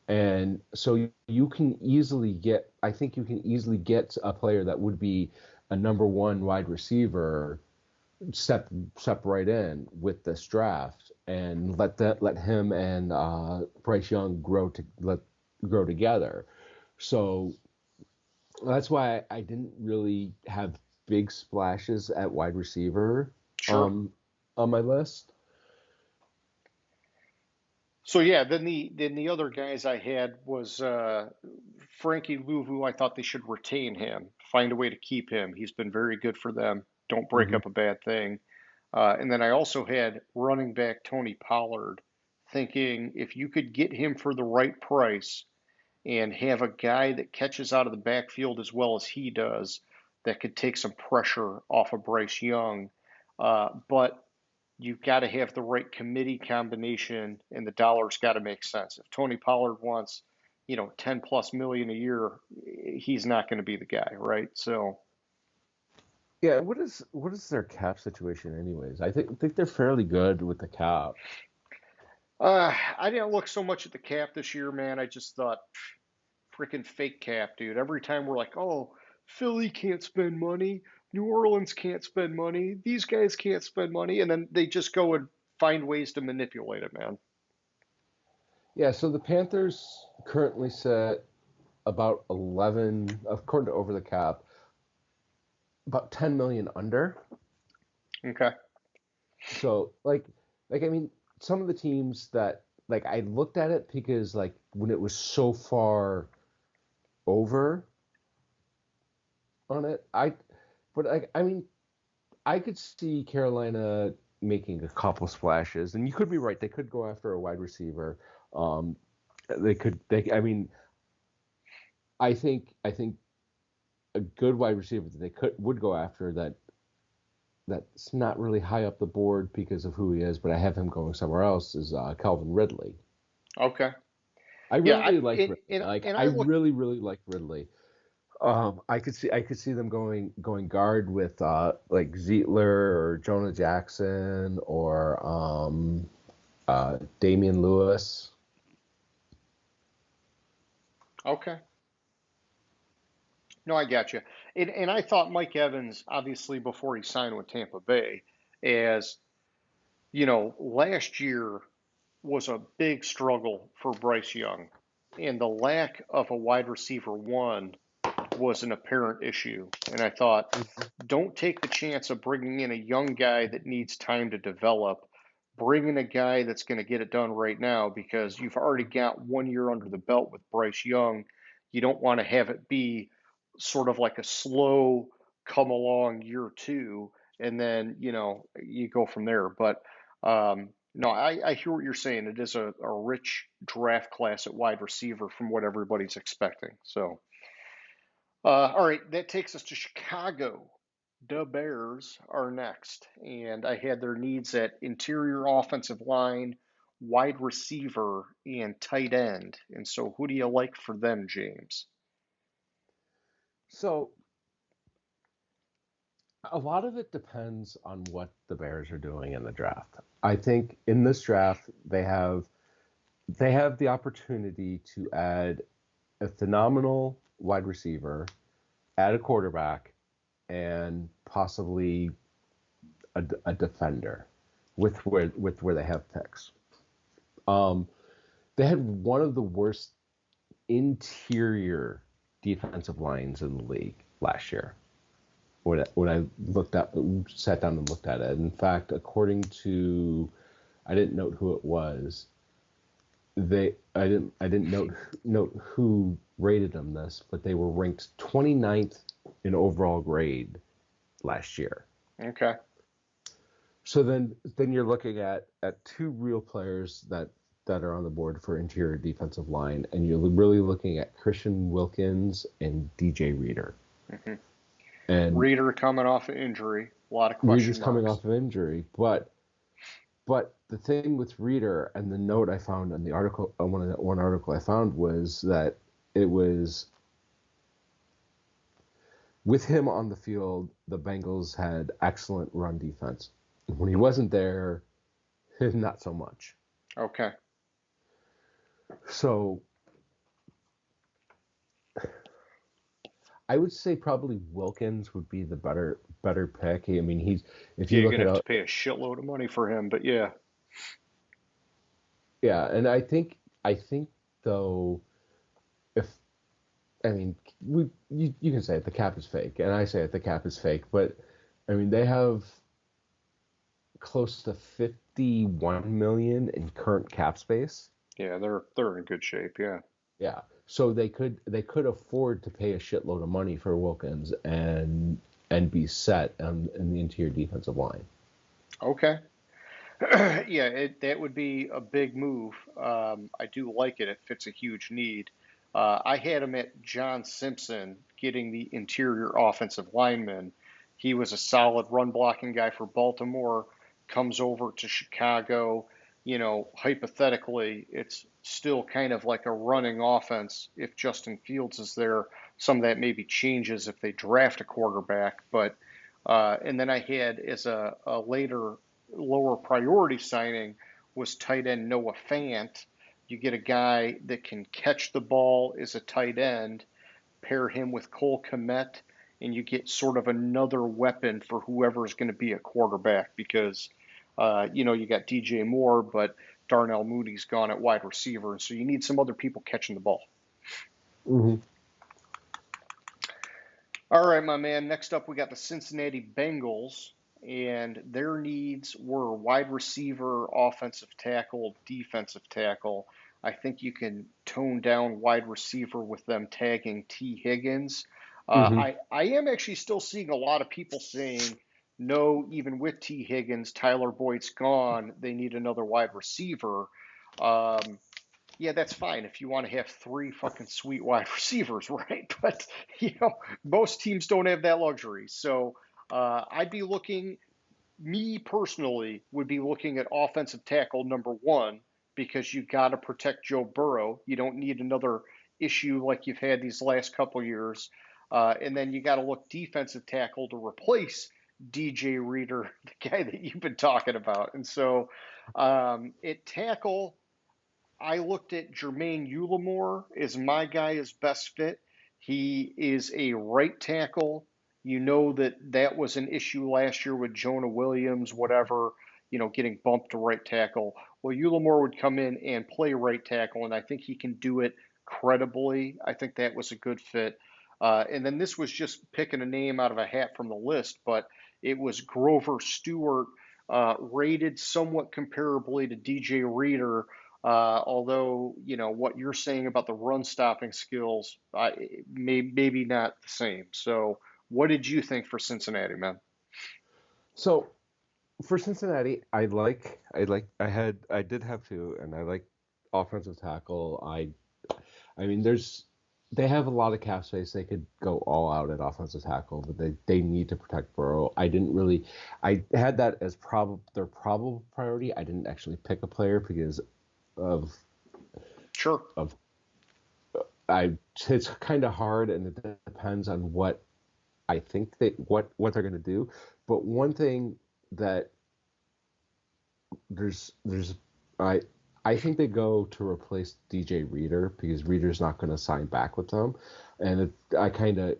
And so you can easily get, I think you can easily get a player that would be a number one wide receiver step right in with this draft and let him and Bryce Young grow together. So that's why I didn't really have big splashes at wide receiver Sure. um, on my list. So yeah, then the other guys I had was Frankie Louvu. I thought they should retain him, find a way to keep him. He's been very good for them. Don't break Hmm. up a bad thing. And then I also had running back Tony Pollard, thinking if you could get him for the right price and have a guy that catches out of the backfield as well as he does, that could take some pressure off of Bryce Young. But you've got to have the right committee combination, and the dollar's got to make sense. If Tony Pollard wants, 10 plus million a year, he's not going to be the guy, right? So, Yeah, what is their cap situation anyways? I think they're fairly good with the cap. I didn't look so much at the cap this year, man. I just thought, freaking fake cap, dude. Every time we're like, oh, Philly can't spend money, New Orleans can't spend money, these guys can't spend money, and then they just go and find ways to manipulate it, man. Yeah, so the Panthers currently sit about 11, according to Over the Cap, about 10 million under. Okay. So I mean, some of the teams that I looked at it because when it was so far over on it, I mean, I could see Carolina making a couple splashes, and you could be right. They could go after a wide receiver. Um, I mean, I think a good wide receiver that they would go after that's not really high up the board because of who he is, but I have him going somewhere else is Calvin Ridley. Okay. I Yeah, really like Ridley. and I I look. really like Ridley. I could see them going guard with Zietler or Jonah Jackson or Damian Lewis. Okay. No, I got you. And I thought Mike Evans, obviously, before he signed with Tampa Bay, as last year was a big struggle for Bryce Young, and the lack of a wide receiver one was an apparent issue. And I thought, don't take the chance of bringing in a young guy that needs time to develop. Bring in a guy that's going to get it done right now, because you've already got 1 year under the belt with Bryce Young. You don't want to have it be sort of like a slow come along year two, and then you go from there. But no, I hear what you're saying. It is a rich draft class at wide receiver from what everybody's expecting. So. All right, that takes us to Chicago. The Bears are next, and I had their needs at interior offensive line, wide receiver, and tight end. And so, who do you like for them, James? So a lot of it depends on what the Bears are doing in the draft. I think in this draft they have the opportunity to add a phenomenal wide receiver add a quarterback, and possibly a defender with where they have picks. They had one of the worst interior defensive lines in the league last year. When I sat down and looked at it. In fact, according to, I didn't note who it was. I didn't note who rated them this, but they were ranked 29th in overall grade last year. Okay. So then you're looking at two real players that are on the board for interior defensive line, and you're really looking at Christian Wilkins and DJ Reader. Mm-hmm. And Reader coming off of injury, a lot of question Reader's marks. coming off of injury, but the thing with Reader, and the note I found in the article, one article I found, was that it was with him on the field, the Bengals had excellent run defense. When he wasn't there, not so much. Okay. So I would say probably Wilkins would be the better pick. I mean, You're gonna have to pay a shitload of money for him, but yeah. Yeah, and I think though, you can say it, the cap is fake, and I say it, the cap is fake, but I mean they have close to 51 million in current cap space. Yeah, they're in good shape. Yeah. Yeah, so they could afford to pay a shitload of money for Wilkins and be set in the interior defensive line. Okay. Yeah, that would be a big move. I do like it. It fits a huge need. I had him at John Simpson getting the interior offensive lineman. He was a solid run blocking guy for Baltimore, comes over to Chicago. You know, hypothetically, it's still kind of like a running offense if Justin Fields is there. Some of that maybe changes if they draft a quarterback. But, and then I had as a later lower priority signing was tight end Noah Fant. You get a guy that can catch the ball as a tight end, pair him with Cole Kmet, and you get sort of another weapon for whoever is going to be a quarterback because, you got DJ Moore, but Darnell Mooney's gone at wide receiver, and so you need some other people catching the ball. Mm-hmm. All right, my man. Next up, we got the Cincinnati Bengals, and their needs were wide receiver, offensive tackle, defensive tackle. I think you can tone down wide receiver with them tagging T. Higgins. I am actually still seeing a lot of people saying, no, even with T. Higgins, Tyler Boyd's gone. They need another wide receiver. Yeah, that's fine if you want to have three fucking sweet wide receivers, right? But, most teams don't have that luxury. So I'd be looking, me personally, would be looking at offensive tackle number one because you got to protect Joe Burrow. You don't need another issue like you've had these last couple years. And then you got to look defensive tackle to replace DJ Reader, the guy that you've been talking about. And so at tackle, I looked at Jermaine Ulamore as my guy as best fit. He is a right tackle. You know that was an issue last year with Jonah Williams, whatever, getting bumped to right tackle. Well, Ulamore would come in and play right tackle, and I think he can do it credibly. I think that was a good fit. And then this was just picking a name out of a hat from the list, but it was Grover Stewart, rated somewhat comparably to DJ Reader. Although, what you're saying about the run stopping skills, maybe not the same. So, what did you think for Cincinnati, man? So, for Cincinnati, I did have two, and I like offensive tackle. They have a lot of cap space. They could go all out at offensive tackle, but they need to protect Burrow. I had that as their probable priority. I didn't actually pick a player because it's kind of hard, and it depends on what I think what they're going to do. But one thing that I I think they go to replace DJ Reader because Reader's not going to sign back with them, and I kind of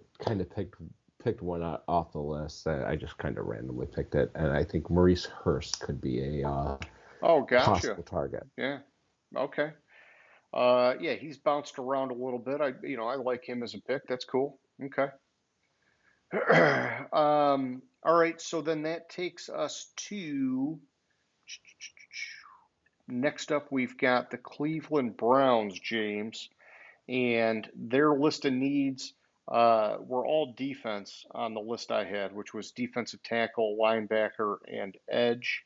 picked one out off the list. I just kind of randomly picked it, and I think Maurice Hurst could be a Oh, gotcha. possible target. Yeah. Okay. Yeah, he's bounced around a little bit. I like him as a pick. That's cool. Okay. All right. So then that takes us to next up. We've got the Cleveland Browns, James, and their list of needs were all defense on the list I had, which was defensive tackle, linebacker, and edge.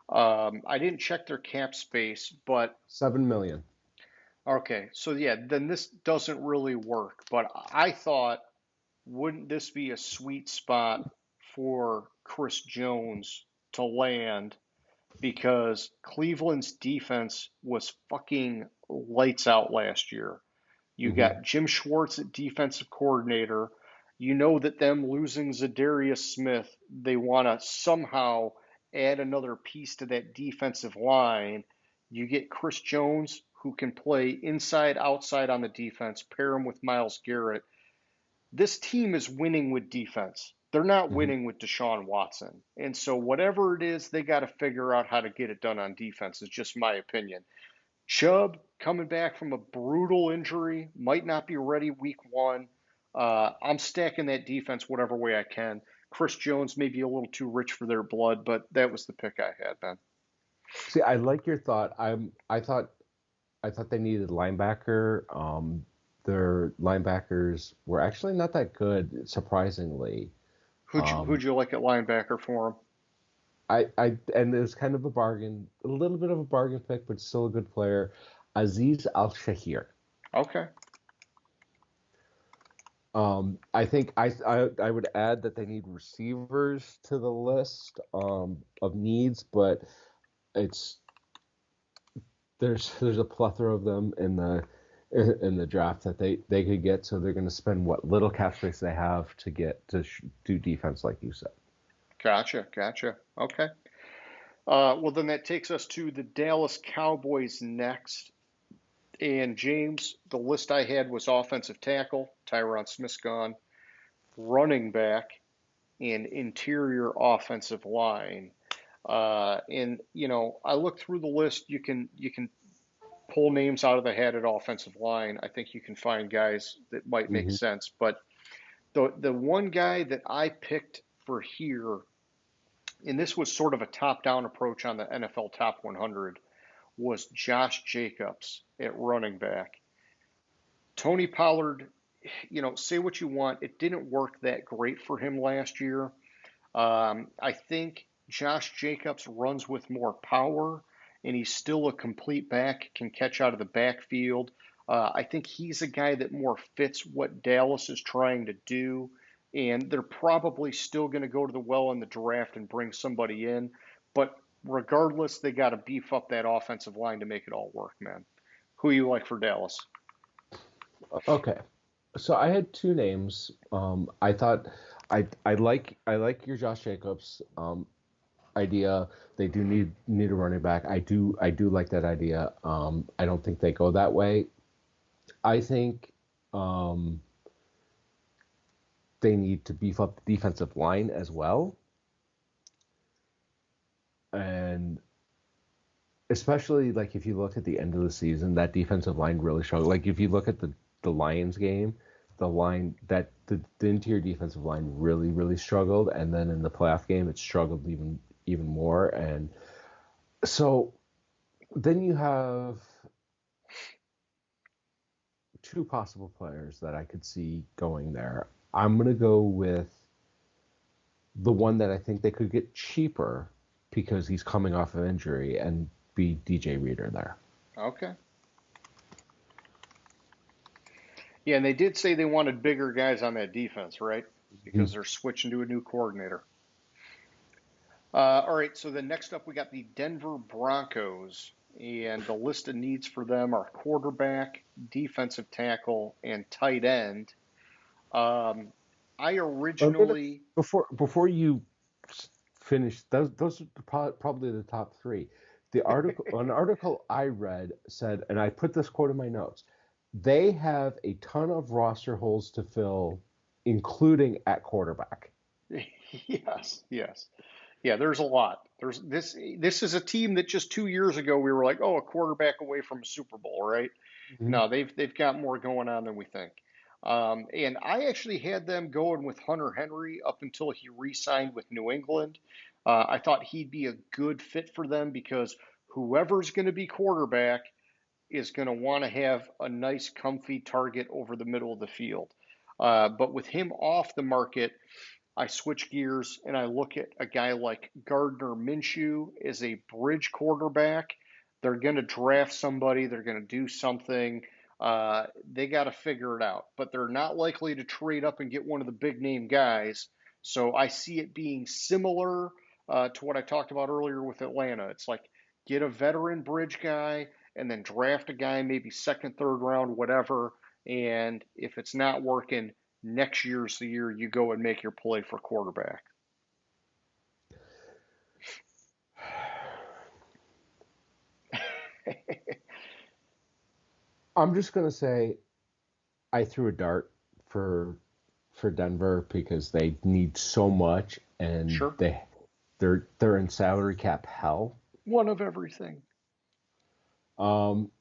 I didn't check their cap space, but 7 million. okay, so yeah, then this doesn't really work. But I thought, wouldn't this be a sweet spot for Chris Jones to land? Because Cleveland's defense was fucking lights out last year. You Hmm. got Jim Schwartz at defensive coordinator. You know that them losing Zadarius Smith, they want to somehow add another piece to that defensive line. You get Chris Jones, who can play inside, outside on the defense, pair him with Myles Garrett. This team is winning with defense. They're not Hmm. winning with Deshaun Watson. And so, whatever it is, they got to figure out how to get it done on defense, is just my opinion. Chubb coming back from a brutal injury, might not be ready week one. I'm stacking that defense whatever way I can. Chris Jones may be a little too rich for their blood, but that was the pick I had, man. See, I like your thought. I thought they needed linebacker. Their linebackers were actually not that good, surprisingly. Who'd Um, you like at linebacker for him? and it was kind of a bargain, a little bit of a bargain pick, but still a good player. Aziz Al Shahir. Okay. I think I would add that they need receivers to the list of needs, but it's there's a plethora of them in the draft that they could get. So they're going to spend what little cap space they have to get to do defense, like you said. Gotcha. Gotcha. Okay. Well, then that takes us to the Dallas Cowboys next. And James, the list I had was offensive tackle, Tyron Smith's gone, running back, and interior offensive line. I looked through the list. You can pull names out of the hat at offensive line. I think you can find guys that might make Hmm. sense. But the one guy that I picked for here, and this was sort of a top-down approach on the NFL Top 100, was Josh Jacobs at running back. Tony Pollard, say what you want, it didn't work that great for him last year. I think Josh Jacobs runs with more power, and he's still a complete back, can catch out of the backfield. I think he's a guy that more fits what Dallas is trying to do, and they're probably still going to go to the well in the draft and bring somebody in. But regardless, they got to beef up that offensive line to make it all work, man. Who you like for Dallas? Okay, so I had two names. I thought I like your Josh Jacobs idea. They do need a running back. I do like that idea. I don't think they go that way. I think um, they need to beef up the defensive line as well, and especially like if you look at the end of the season, that defensive line really struggled. Like if you look at the Lions game, the interior defensive line really struggled, and then in the playoff game, it struggled even more. And so then you have two possible players that I could see going there. I'm gonna go with the one that I think they could get cheaper because he's coming off of injury and be DJ Reader there. Okay. Yeah, and they did say they wanted bigger guys on that defense, right? Because they're switching to a new coordinator. All right, so then next up we got the Denver Broncos, and the list of needs for them are quarterback, defensive tackle, and tight end. Um, I I'm gonna originally, before you finish those are probably the top three. An article I read said, and I put this quote in my notes, they have a ton of roster holes to fill, including at quarterback. Yes, yes. Yeah, there's a lot. There's this is a team that just 2 years ago we were like, oh, a quarterback away from a Super Bowl, right? Mhm. No, they've got more going on than we think. And I actually had them going with Hunter Henry up until he re-signed with New England. I thought he'd be a good fit for them because whoever's going to be quarterback is going to want to have a nice, comfy target over the middle of the field. But with him off the market, I switch gears and I look at a guy like Gardner Minshew as a bridge quarterback. They're going to draft somebody, they're going to do something. They got to figure it out, but they're not likely to trade up and get one of the big name guys. So I see it being similar to what I talked about earlier with Atlanta. It's like get a veteran bridge guy and then draft a guy, maybe second, third round, whatever. And if it's not working, next year's the year you go and make your play for quarterback. I'm just gonna say I threw a dart for Denver because they need so much and Sure. they're in salary cap hell. One of everything. Um,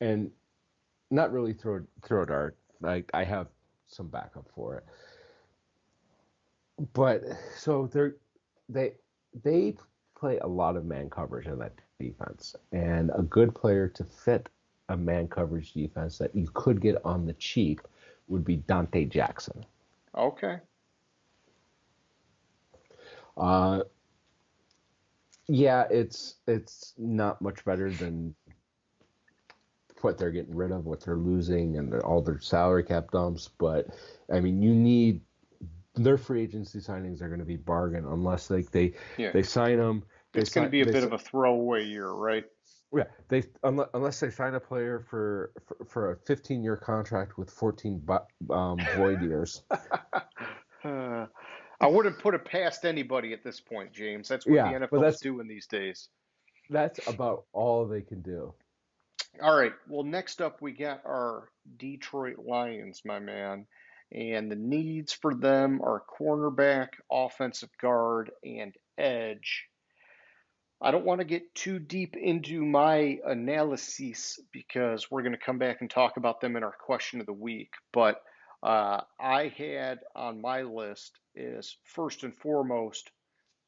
and not really throw a dart. Like I have some backup for it. But so they they play a lot of man coverage in that defense, and a good player to fit a man coverage defense that you could get on the cheap would be Dante Jackson. Okay. Uh, yeah, it's not much better than what they're getting rid of, what they're losing, and all their salary cap dumps. But I mean, you need their free agency signings are going to be bargain unless Yeah. they sign them. It's going to be a bit of a throwaway year, right? Yeah, unless they sign a player for a 15-year contract with 14 void years. I wouldn't put it past anybody at this point, James. That's what the Yeah, but NFL's doing these days. that's about all they can do. All right. Well, next up, we got our Detroit Lions, my man. And the needs for them are cornerback, offensive guard, and edge. I don't want to get too deep into my analysis because we're going to come back and talk about them in our question of the week. But I had on my list is first and foremost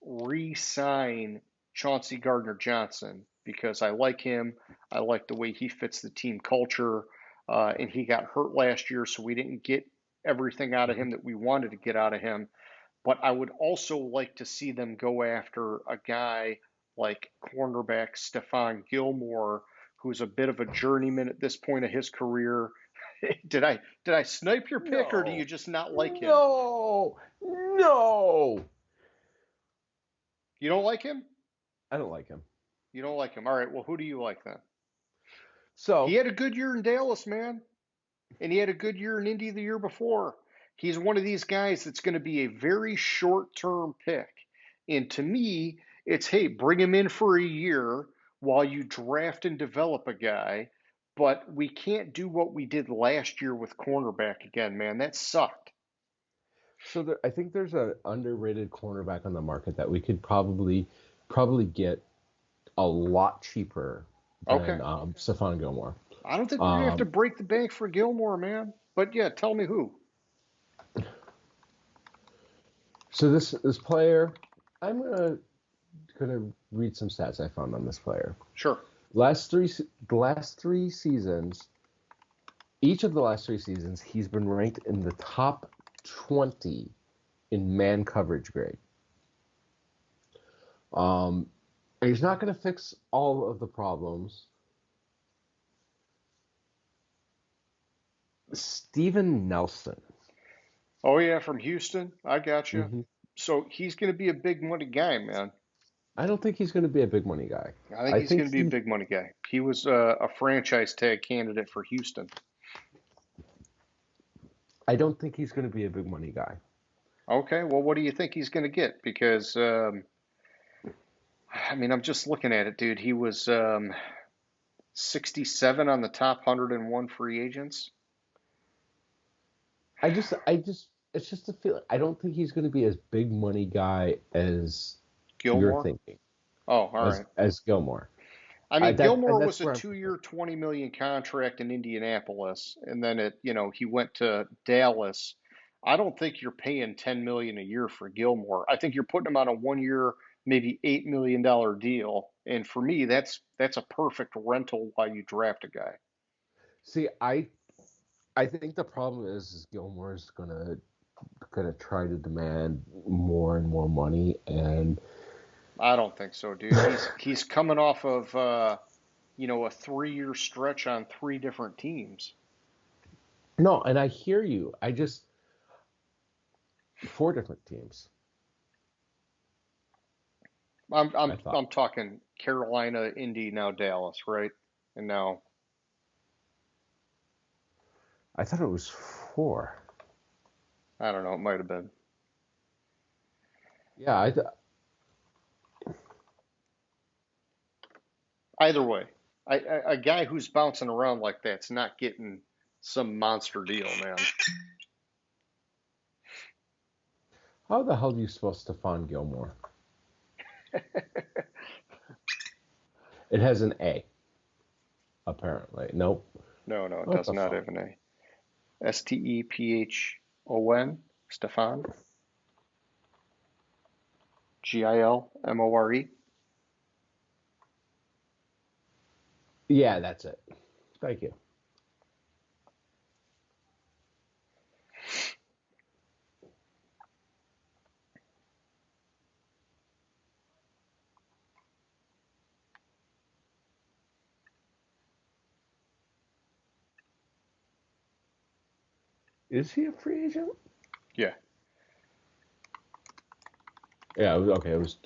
re-sign Chauncey Gardner Johnson because I like him. I like the way he fits the team culture, and he got hurt last year, so we didn't get everything out of him that we wanted to get out of him. But I would also like to see them go after a guy like cornerback Stephon Gilmore, who's a bit of a journeyman at this point of his career. Did I snipe your pick, or do you No, just not like him? no. You don't like him? I don't like him. You don't like him. All right. Well, who do you like then? He So had a good year in Dallas, man, and he had a good year in Indy the year before. He's one of these guys that's going to be a very short-term pick. And to me, it's hey, bring him in for a year while you draft and develop a guy. But we can't do what we did last year with cornerback again, man. That sucked. I think there's an underrated cornerback on the market that we could probably get a lot cheaper Okay. than Stephon Gilmore. I don't think we're gonna have to Um, break the bank for Gilmore, man. But yeah, tell me who. so this player, I'm gonna read some stats I found on this player. Sure. The last three seasons, each of the last three seasons, he's been ranked in the top 20 in man coverage grade. And he's not going to fix all of the problems. Steven Nelson. Oh yeah, from Houston. I got you. hmm So he's gonna be a big money guy, man. I don't think he's going to be a big money guy. I think I he's think going to be a he. big money guy. He was a franchise tag candidate for Houston. I don't think he's going to be a big money guy. Okay, well, what do you think he's going to get? Because I mean, I'm just looking at it, dude. He was 67 on the top 101 free agents. It's just a feeling. I don't think he's going to be as big money guy as you're Gilmore. thinking, Oh, all right. as Gilmore. I mean, Gilmore was That's a where I'm. two-year, 20 million contract in Indianapolis, and then he went to Dallas. I don't think you're paying 10 million a year for Gilmore. I think you're putting him on a one-year, maybe $8 million deal, and for me, that's a perfect rental while you draft a guy. See, I think the problem is Gilmore's gonna try to demand more and more money, and I don't think so, dude. He's coming off of a 3-year stretch on three different teams. no, and I hear you. I just four different teams. I'm I I'm thought. I'm talking Carolina, Indy, now Dallas, right? And now I thought it was four. I don't know, it might have been. Yeah, Either way, a guy who's bouncing around like that's not getting some monster deal, man. how the hell do you spell Stephon Gilmore? It has an A, apparently. Nope. No, no, it What does the not fuck? have an A. Stephon, Stefan, Gilmore. Yeah, that's it. Thank you. Is he a free agent? Yeah. Yeah, okay. It was.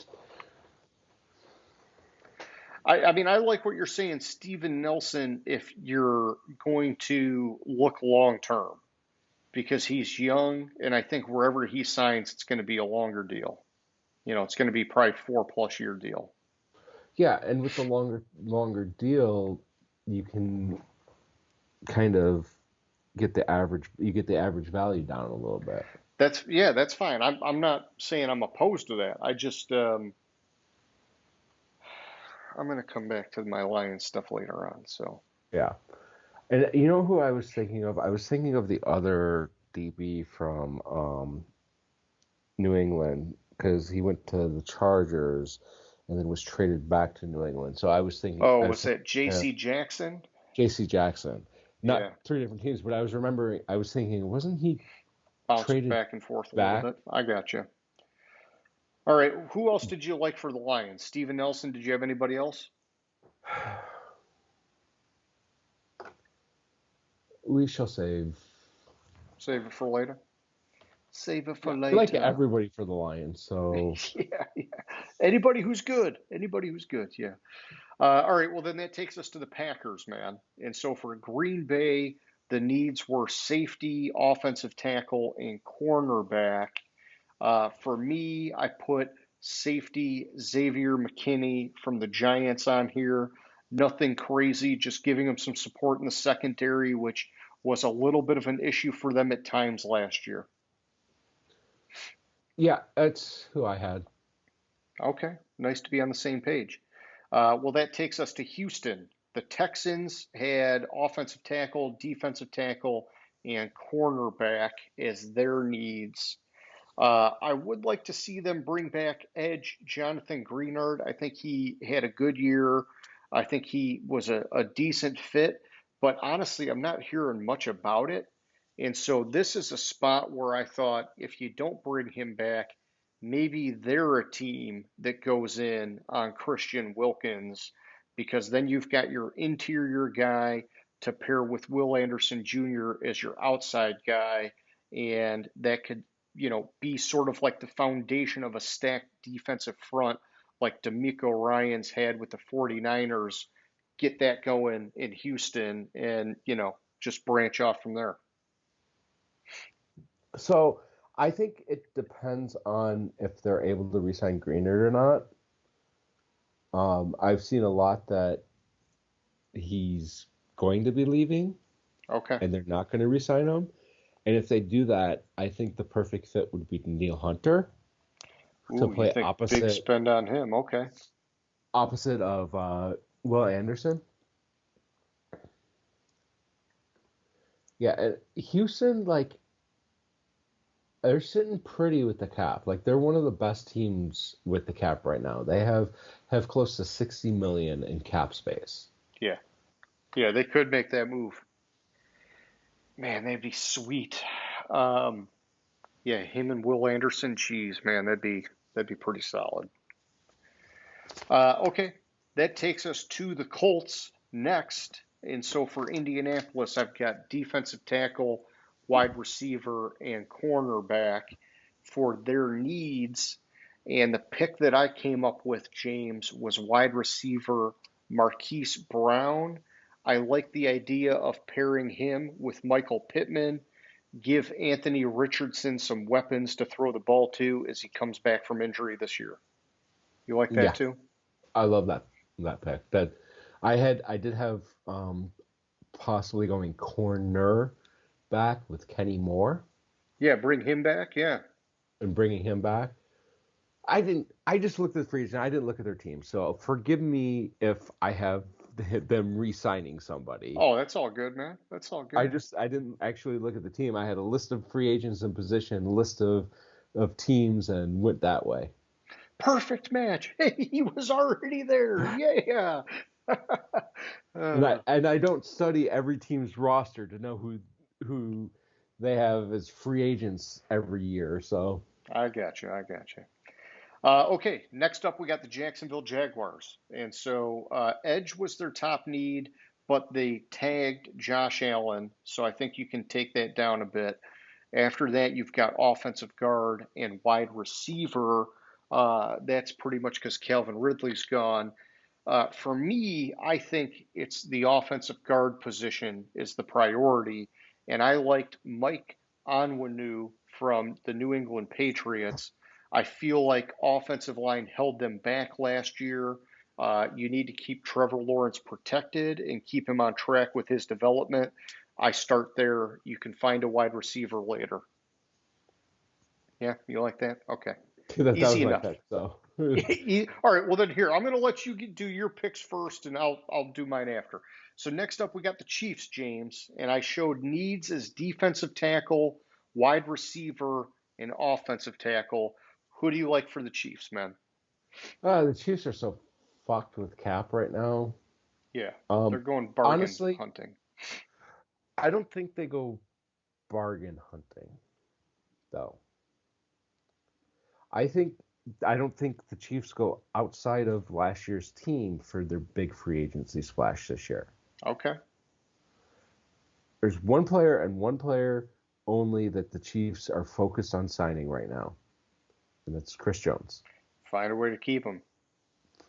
I mean, I like what you're saying, Steven Nelson, if you're going to look long term, because he's young, and I think wherever he signs, it's going to be a longer deal. It's going to be probably 4+ year deal. Yeah, and with the longer deal, you can kind of get the average value down a little bit. That's fine. I'm not saying I'm opposed to that. I just I'm going to come back to my Lions stuff later on. So, Yeah. And you know who I was thinking of? I was thinking of the other DB from New England because he went to the Chargers and then was traded back to New England. So oh, I was was thinking that J.C. Jackson? J.C. Jackson, not Yeah, three different teams, but I was thinking, wasn't he bounced traded back and forth a little back? bit. I got you. All right, who else did you like for the Lions? Steven Nelson. Did you have anybody else? We shall save. Save it for later. Save it Yeah, for I like later. everybody for the Lions. So Yeah, yeah. Anybody who's good. Anybody who's good. Yeah. All right, well, then that takes us to the Packers, man. And so for Green Bay, the needs were safety, offensive tackle, and cornerback. For me, I put safety Xavier McKinney from the Giants on here. Nothing crazy, just giving them some support in the secondary, which was a little bit of an issue for them at times last year. yeah, that's who I had. Okay, nice to be on the same page. Well, that takes us to Houston. The Texans had offensive tackle, defensive tackle, and cornerback as their needs. I would like to see them bring back edge Jonathan Greenard. I think he had a good year. I think he was a decent fit, but honestly, I'm not hearing much about it. And so this is a spot where I thought if you don't bring him back, maybe they're a team that goes in on Christian Wilkins because then you've got your interior guy to pair with Will Anderson Jr. as your outside guy, and that could be sort of like the foundation of a stacked defensive front like D'Amico Ryans had with the 49ers, get that going in Houston and, just branch off from there. So I think it depends on if they're able to resign Greenard or not. I've seen a lot that he's going to be leaving Okay. and they're not going to re-sign him. And if they do that, I think the perfect fit would be Neil Hunter to Ooh, you play think big spend on him? Okay. opposite of Will Anderson. Yeah, and Houston, like they're sitting pretty with the cap. Like they're one of the best teams with the cap right now. They have close to 60 million in cap space. Yeah. Yeah, they could make that move. Man, that'd be sweet. Um, yeah, him and Will Anderson, geez, man, that'd be pretty solid. Okay, that takes us to the Colts next. And so for Indianapolis, I've got defensive tackle, wide receiver, and cornerback for their needs. And the pick that I came up with, James, was wide receiver Marquise Brown. I like the idea of pairing him with Michael Pittman. Give Anthony Richardson some weapons to throw the ball to as he comes back from injury this year. You like that Yeah, too? I love that pick. I did have possibly going corner back with Kenny Moore Yeah, bring him back. Yeah. and bringing him back. I didn't. I just looked at the free agent. I didn't look at their team. So forgive me if I have them re-signing somebody. Oh, that's all good, man. That's all good. I didn't actually look at the team. I had a list of free agents in position, list of teams, and went that way. Perfect match. Hey, he was already there. Yeah. uh, And I don't study every team's roster to know who they have as free agents every year. So I got you. I got you. Okay, next up we got the Jacksonville Jaguars. And so edge was their top need, but they tagged Josh Allen. So I think you can take that down a bit. After that, you've got offensive guard and wide receiver. That's pretty much because Calvin Ridley's gone. For me, I think it's the offensive guard position is the priority. And I liked Mike Onwenu from the New England Patriots. I feel like offensive line held them back last year. You need to keep Trevor Lawrence protected and keep him on track with his development. I start there. You can find a wide receiver later. Yeah, you like that? Okay. that Easy was my enough. pick. So All right, well then here, I'm going to let you do your picks first and I'll do mine after. So next up we got the Chiefs, James, and I showed needs as defensive tackle, wide receiver, and offensive tackle. Who do you like for the Chiefs, man? the Chiefs are so fucked with cap right now. Yeah, they're Um, going bargain honestly, hunting. I don't think they go bargain hunting though. I think I don't think the Chiefs go outside of last year's team for their big free agency splash this year. Okay. There's one player and one player only that the Chiefs are focused on signing right now, and that's Chris Jones. Find a way to keep them.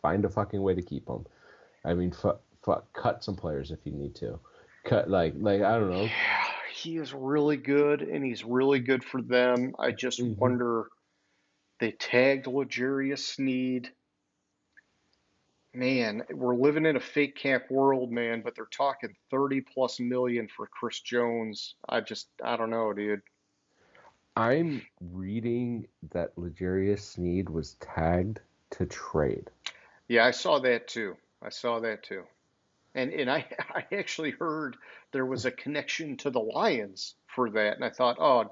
Find a fucking way to keep him. I mean, cut some players if you need to. Cut like I don't know. Yeah, he is really good and he's really good for them. I just Hmm. wonder they tagged L'Jarius Sneed. Man, we're living in a fake cap world, man, but they're talking 30 plus million for Chris Jones. I don't know, dude. I'm reading that L'Jarius Sneed was tagged to trade. Yeah, I saw that too. I saw that too. And I, I actually heard there was a connection to the Lions for that. And I thought, oh,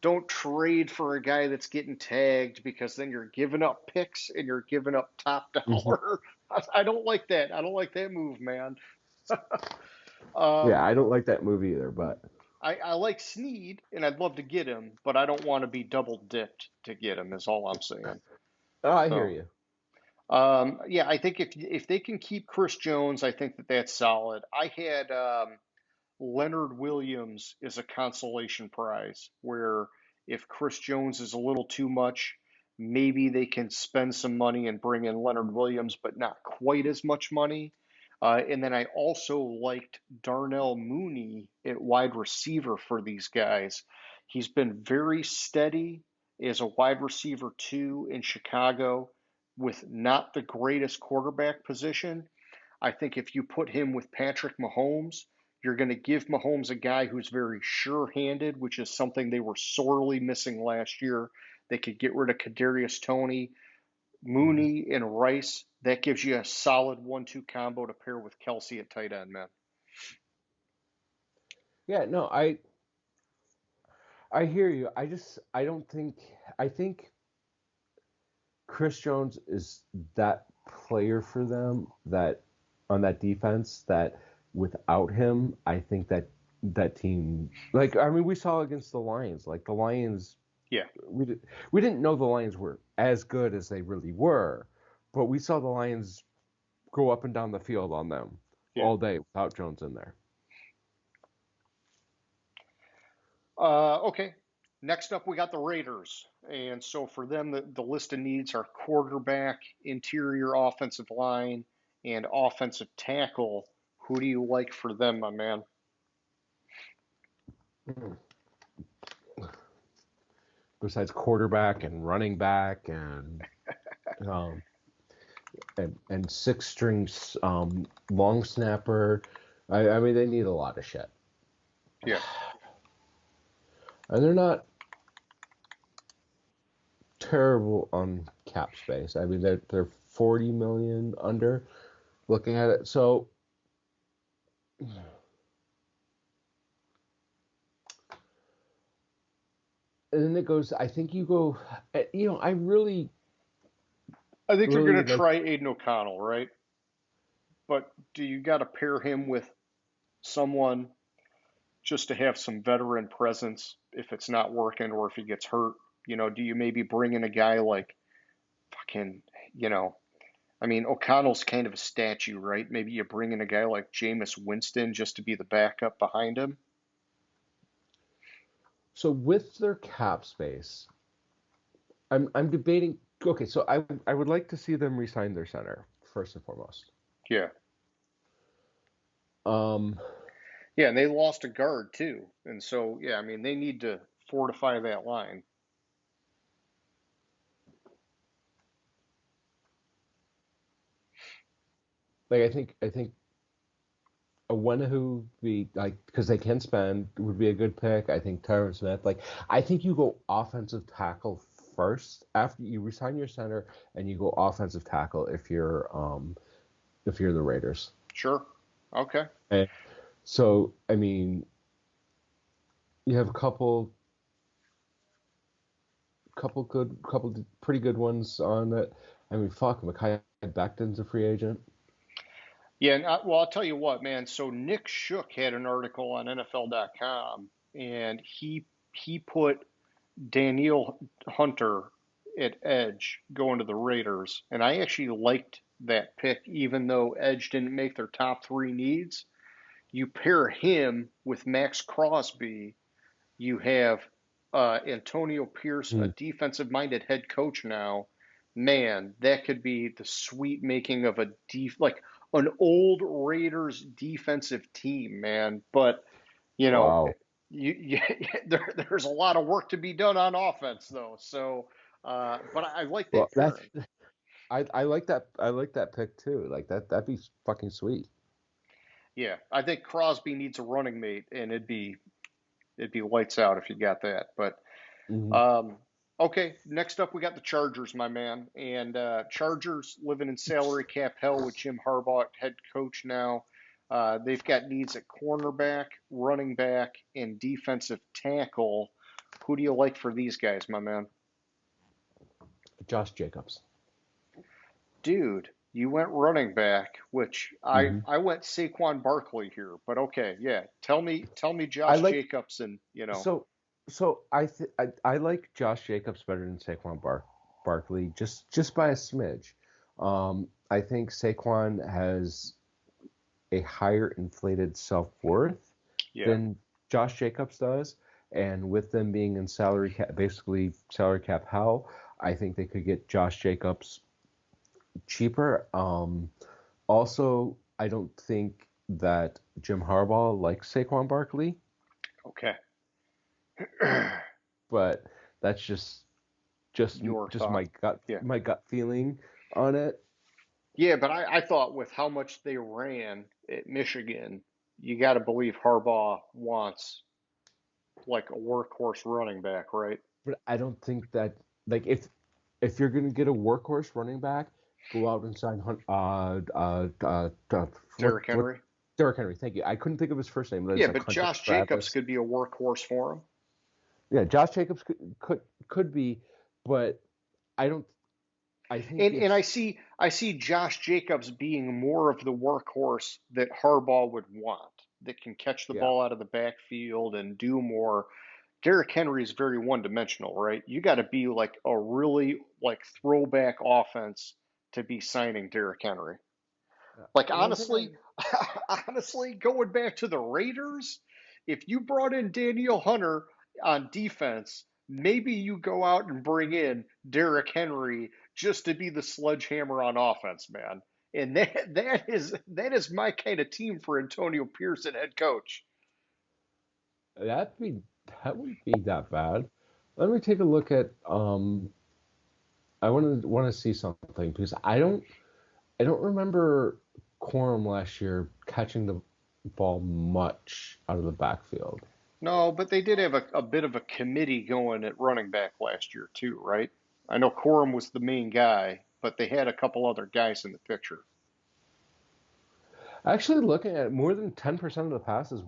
don't trade for a guy that's getting tagged because then you're giving up picks and you're giving up top Mhm. dollar. I don't like that. I don't like that move, man. Yeah, Um, I don't like that move either, but I like Sneed and I'd love to get him, but I don't want to be double dipped to get him, is all I'm saying. oh, I hear So, you. yeah, I think if they can keep Chris Jones, I think that that's solid. I had Leonard Williams is a consolation prize where if Chris Jones is a little too much, maybe they can spend some money and bring in Leonard Williams, but not quite as much money. And then I also liked Darnell Mooney at wide receiver for these guys. He's been very steady as a wide receiver too in Chicago. with not the greatest quarterback position. I think if you put him with Patrick Mahomes, you're going to give Mahomes a guy who's very sure-handed, which is something they were sorely missing last year. They could get rid of Kadarius Toney, Mooney, and Rice. That gives you a solid 1-2 combo to pair with Kelsey at tight end, man. Yeah, no, I hear you. I don't think I think Chris Jones is that player for them that on that defense that without him, I think that team like I mean we saw against the Lions, like the Lions Yeah. we didn't know the Lions were as good as they really were, but we saw the Lions go up and down the field on them Yeah. all day without Jones in there. Okay. Next up, we got the Raiders. And so for them, the list of needs are quarterback, interior offensive line, and offensive tackle. Who do you like for them, my man? Besides quarterback and running back um, and six strings long snapper. I mean, they need a lot of shit. Yeah. And they're not terrible on cap space. I mean, they're 40 million under looking at it. So and then it goes, I think you go, I really, I think they're really going to like, try Aiden O'Connell, right? But do you got to pair him with someone just to have some veteran presence if it's not working or if he gets hurt? Do you maybe bring in a guy like fucking, you know, I mean, O'Connell's kind of a statue, right? Maybe you bring in a guy like Jameis Winston just to be the backup behind him. so with their cap space, I'm debating. Okay, so I would like to see them resign their center first and foremost. Yeah. Um, Yeah, and they lost a guard too. And so, yeah, I mean, they need to fortify that line. like I think a Wenahu be like because they can spend would be a good pick. I think Tyron Smith. Like I think you go offensive tackle first after you resign your center, and you go offensive tackle if you're the Raiders. Sure. Okay. And so I mean you have a couple pretty good ones on it. I mean fuck, Mekhi Becton's a free agent. Yeah, and well, I'll tell you what, man. So Nick Shook had an article on NFL.com, and he put Danielle Hunter at edge going to the Raiders, and I actually liked that pick, even though edge didn't make their top three needs. You pair him with Max Crosby, you have Antonio Pierce, a Hmm. defensive-minded head coach now. Man, that could be the sweet making of a like an old Raiders defensive team, man. But you know, Wow. there's a lot of work to be done on offense, though. So, but I like Well, that pairing. I like that. I like that pick too. Like that'd be fucking sweet. Yeah, I think Crosby needs a running mate, and it'd be lights out if you got that. But Hmm. Um, okay, next up we got the Chargers, my man, and Chargers living in salary cap hell with Jim Harbaugh head coach now. They've got needs at cornerback, running back, and defensive tackle. Who do you like for these guys, my man? Josh Jacobs. Dude, you went running back, which I Hmm. I went Saquon Barkley here, but okay, yeah. Tell me I Josh like Jacobs and so so I like Josh Jacobs better than Barkley just by a smidge. I think Saquon has a higher inflated self worth yeah, than Josh Jacobs does, and with them being in salary cap, basically salary cap hell, I think they could get Josh Jacobs cheaper. Also, I don't think that Jim Harbaugh likes Saquon Barkley, okay. but that's just Your just my thought. Yeah. gut feeling. on it. Yeah, but I thought with how much they ran at Michigan, you got to believe Harbaugh wants like a workhorse running back, right? But I don't think that like if you're gonna get a workhorse running back, go out and sign Derrick what Henry. Derrick Henry. Thank you. I couldn't think of his first name, but it's Yeah, like but Hunter Josh Jacobs Travis. could be a workhorse for him. Yeah, Josh Jacobs could be, but I don't. I think And I it's see Josh Jacobs being more of the workhorse that Harbaugh would want, that can catch the yeah. ball out of the backfield and do more. Derrick Henry is very one-dimensional, right? You got to be like a really like throwback offense to be signing Derrick Henry. Like One thing honestly, honestly, going back to the Raiders, if you brought in Daniel Hunter on defense, maybe you go out and bring in Derrick Henry just to be the sledgehammer on offense, man. And that is my kind of team for Antonio Pearson, head coach. that be that wouldn't be that bad. Let me take a look at. I want to see something because I don't remember Quorum last year catching the ball much out of the backfield. No, but they did have a bit of a committee going at running back last year too, right? I know Corum was the main guy, but they had a couple other guys in the picture. Actually, looking at it, more than 10% of the passes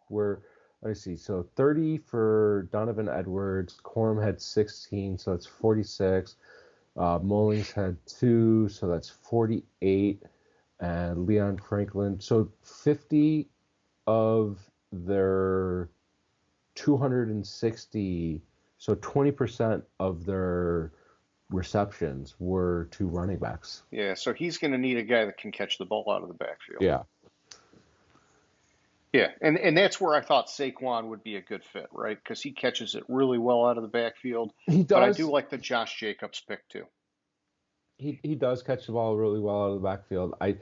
were, let me see, so 30 for Donovan Edwards, Quorum had 16, so that's 46. Mullings had 2, so that's 48. And Leon Franklin, so 50 of their 260, so 20% of their receptions were to running backs. Yeah, so he's going to need a guy that can catch the ball out of the backfield. Yeah, Yeah, and that's where I thought Saquon would be a good fit, right? Because he catches it really well out of the backfield. he But I do does. like the Josh Jacobs pick too. He does catch the ball really well out of the backfield. I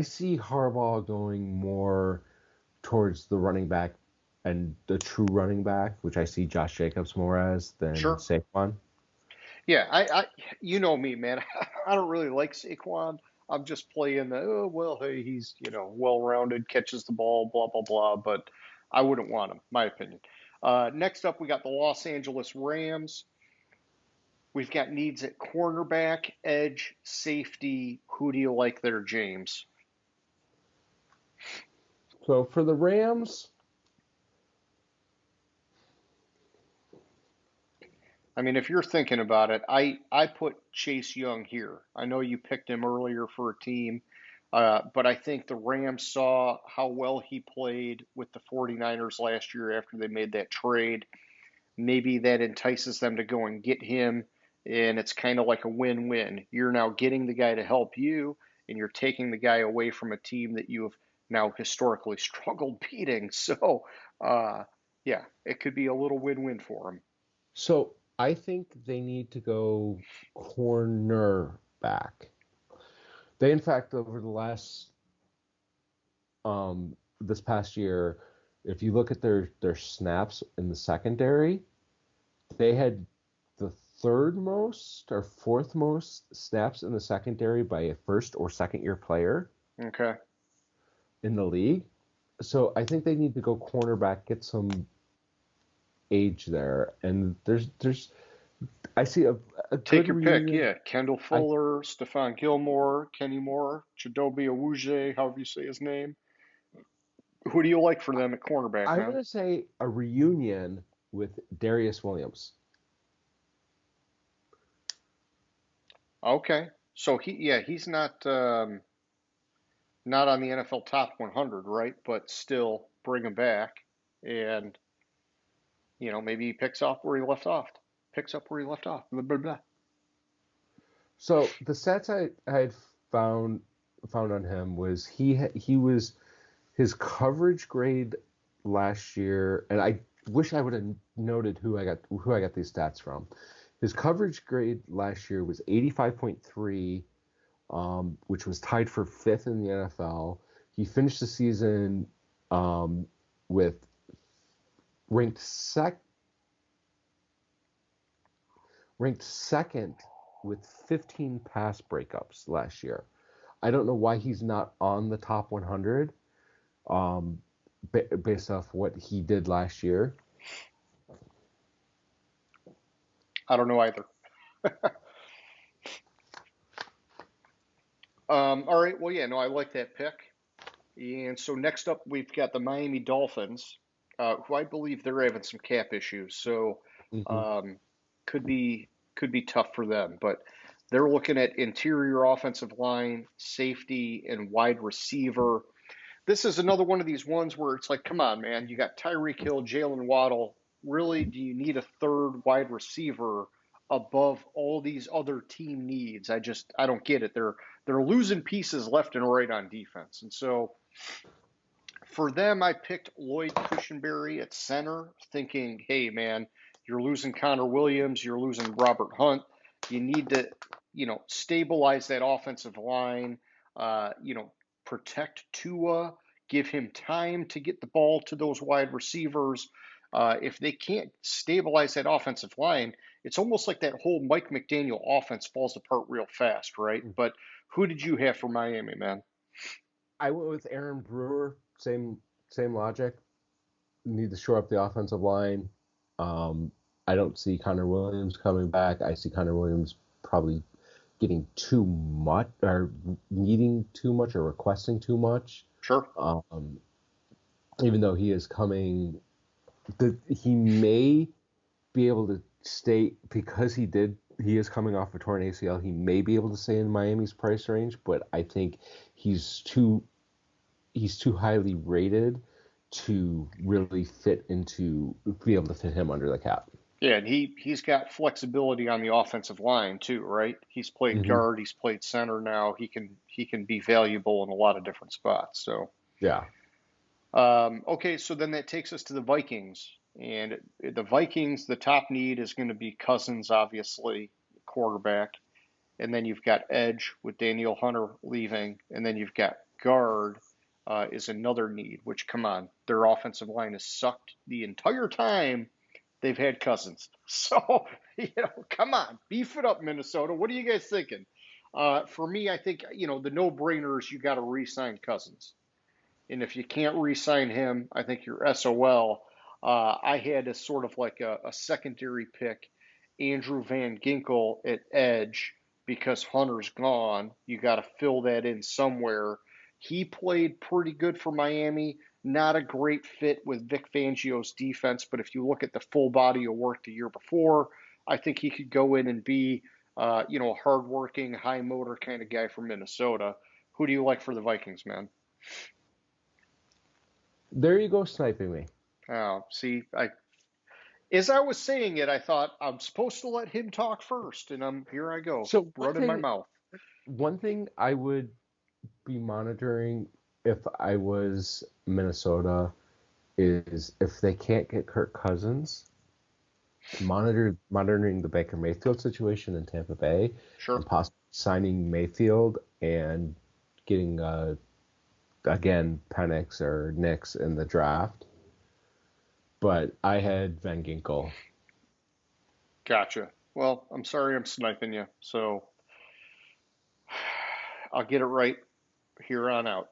see Harbaugh going more towards the running back and the true running back, which I see Josh Jacobs more as than Sure. Saquon. Yeah, you know me, man. I don't really like Saquon. I'm just playing the, oh, well, hey, he's, well-rounded, catches the ball, blah, blah, blah, but I wouldn't want him, my opinion. Next up, we got the Los Angeles Rams. We've got needs at cornerback, edge, safety. Who do you like there, James? So for the Rams, I mean, if you're thinking about it, I put Chase Young here. I know you picked him earlier for a team, but I think the Rams saw how well he played with the 49ers last year after they made that trade. Maybe that entices them to go and get him, and it's kind of like a win-win. You're now getting the guy to help you, and you're taking the guy away from a team that you have now historically struggled beating. So, yeah, it could be a little win-win for him. so I think they need to go corner back. They, in fact, over the last this past year, if you look at their snaps in the secondary, they had the third most or fourth most snaps in the secondary by a first or second year player Okay. in the league. So I think they need to go cornerback, get some age there, and there's I see a Take good your pick, reunion. yeah. Kendall I Fuller, Stephon Gilmore, Kenny Moore, Chidobe Awuzie, however you say his name. Who do you like for them at cornerback, I'm man? gonna say a reunion with Darius Williams. Okay. So he's not on the NFL top 100, right? But still bring him back, and maybe he picks up where he left off. Picks up where he left off. Blah blah blah. So the stats I had found found on him was he was his coverage grade last year, and I wish I would have noted who I got these stats from. His coverage grade last year was 85.3, which was tied for fifth in the NFL. He finished the season with ranked sec ranked second with 15 pass breakups last year. I don't know why he's not on the top 100 based off what he did last year. I don't know either. All right. Well, yeah, no, I like that pick. And so next up, we've got the Miami Dolphins, who I believe they're having some cap issues. So Hmm. um, could be could be tough for them. But they're looking at interior offensive line, safety, and wide receiver. This is another one of these ones where it's like, come on, man, you got Tyreek Hill, Jalen Waddle. Really, do you need a third wide receiver above all these other team needs? I don't get it. They're losing pieces left and right on defense, and so for them, I picked Lloyd Cushenberry at center, thinking, hey, man, you're losing Connor Williams, you're losing Robert Hunt. You need to, stabilize that offensive line, protect Tua, give him time to get the ball to those wide receivers. If they can't stabilize that offensive line, it's almost like that whole Mike McDaniel offense falls apart real fast, right? But who did you have for Miami, man? I went with Aaron Brewer. Same logic. Need to shore up the offensive line. Um, I don't see Connor Williams coming back. I see Connor Williams probably getting too much or needing too much or requesting too much. Sure. Even though he is coming, he may be able to stay because he is coming off a torn ACL. He may be able to stay in Miami's price range, but I think he's too highly rated to really be able to fit him under the cap. Yeah, and he's got flexibility on the offensive line too, right? He's played Hmm. guard, he's played center now. He can be valuable in a lot of different spots. So, Yeah. okay, so then that takes us to the Vikings, and the Vikings, the top need is going to be Cousins, obviously, quarterback, and then you've got edge with Daniel Hunter leaving, and then you've got guard is another need. Which, come on, their offensive line has sucked the entire time they've had Cousins. So, come on, beef it up, Minnesota. What are you guys thinking? For me, I think, the no-brainer is you got to re-sign Cousins. And if you can't re-sign him, I think you're SOL. I had as sort of like a secondary pick, Andrew Van Ginkel at edge because Hunter's gone. You got to fill that in somewhere. He played pretty good for Miami. Not a great fit with Vic Fangio's defense, but if you look at the full body of work the year before, I think he could go in and be, a hardworking, high motor kind of guy from Minnesota. Who do you like for the Vikings, man? There you go, sniping me. Oh, see, as I was saying it, I thought I'm supposed to let him talk first, and here I go, So running my mouth. one thing I would be monitoring if I was Minnesota is if they can't get Kirk Cousins, monitoring the Baker Mayfield situation in Tampa Bay, Sure. and possibly signing Mayfield and getting again Penix or Nix in the draft. But I had Van Ginkel. Gotcha. Well, I'm sorry I'm sniping you, so I'll get it right here on out.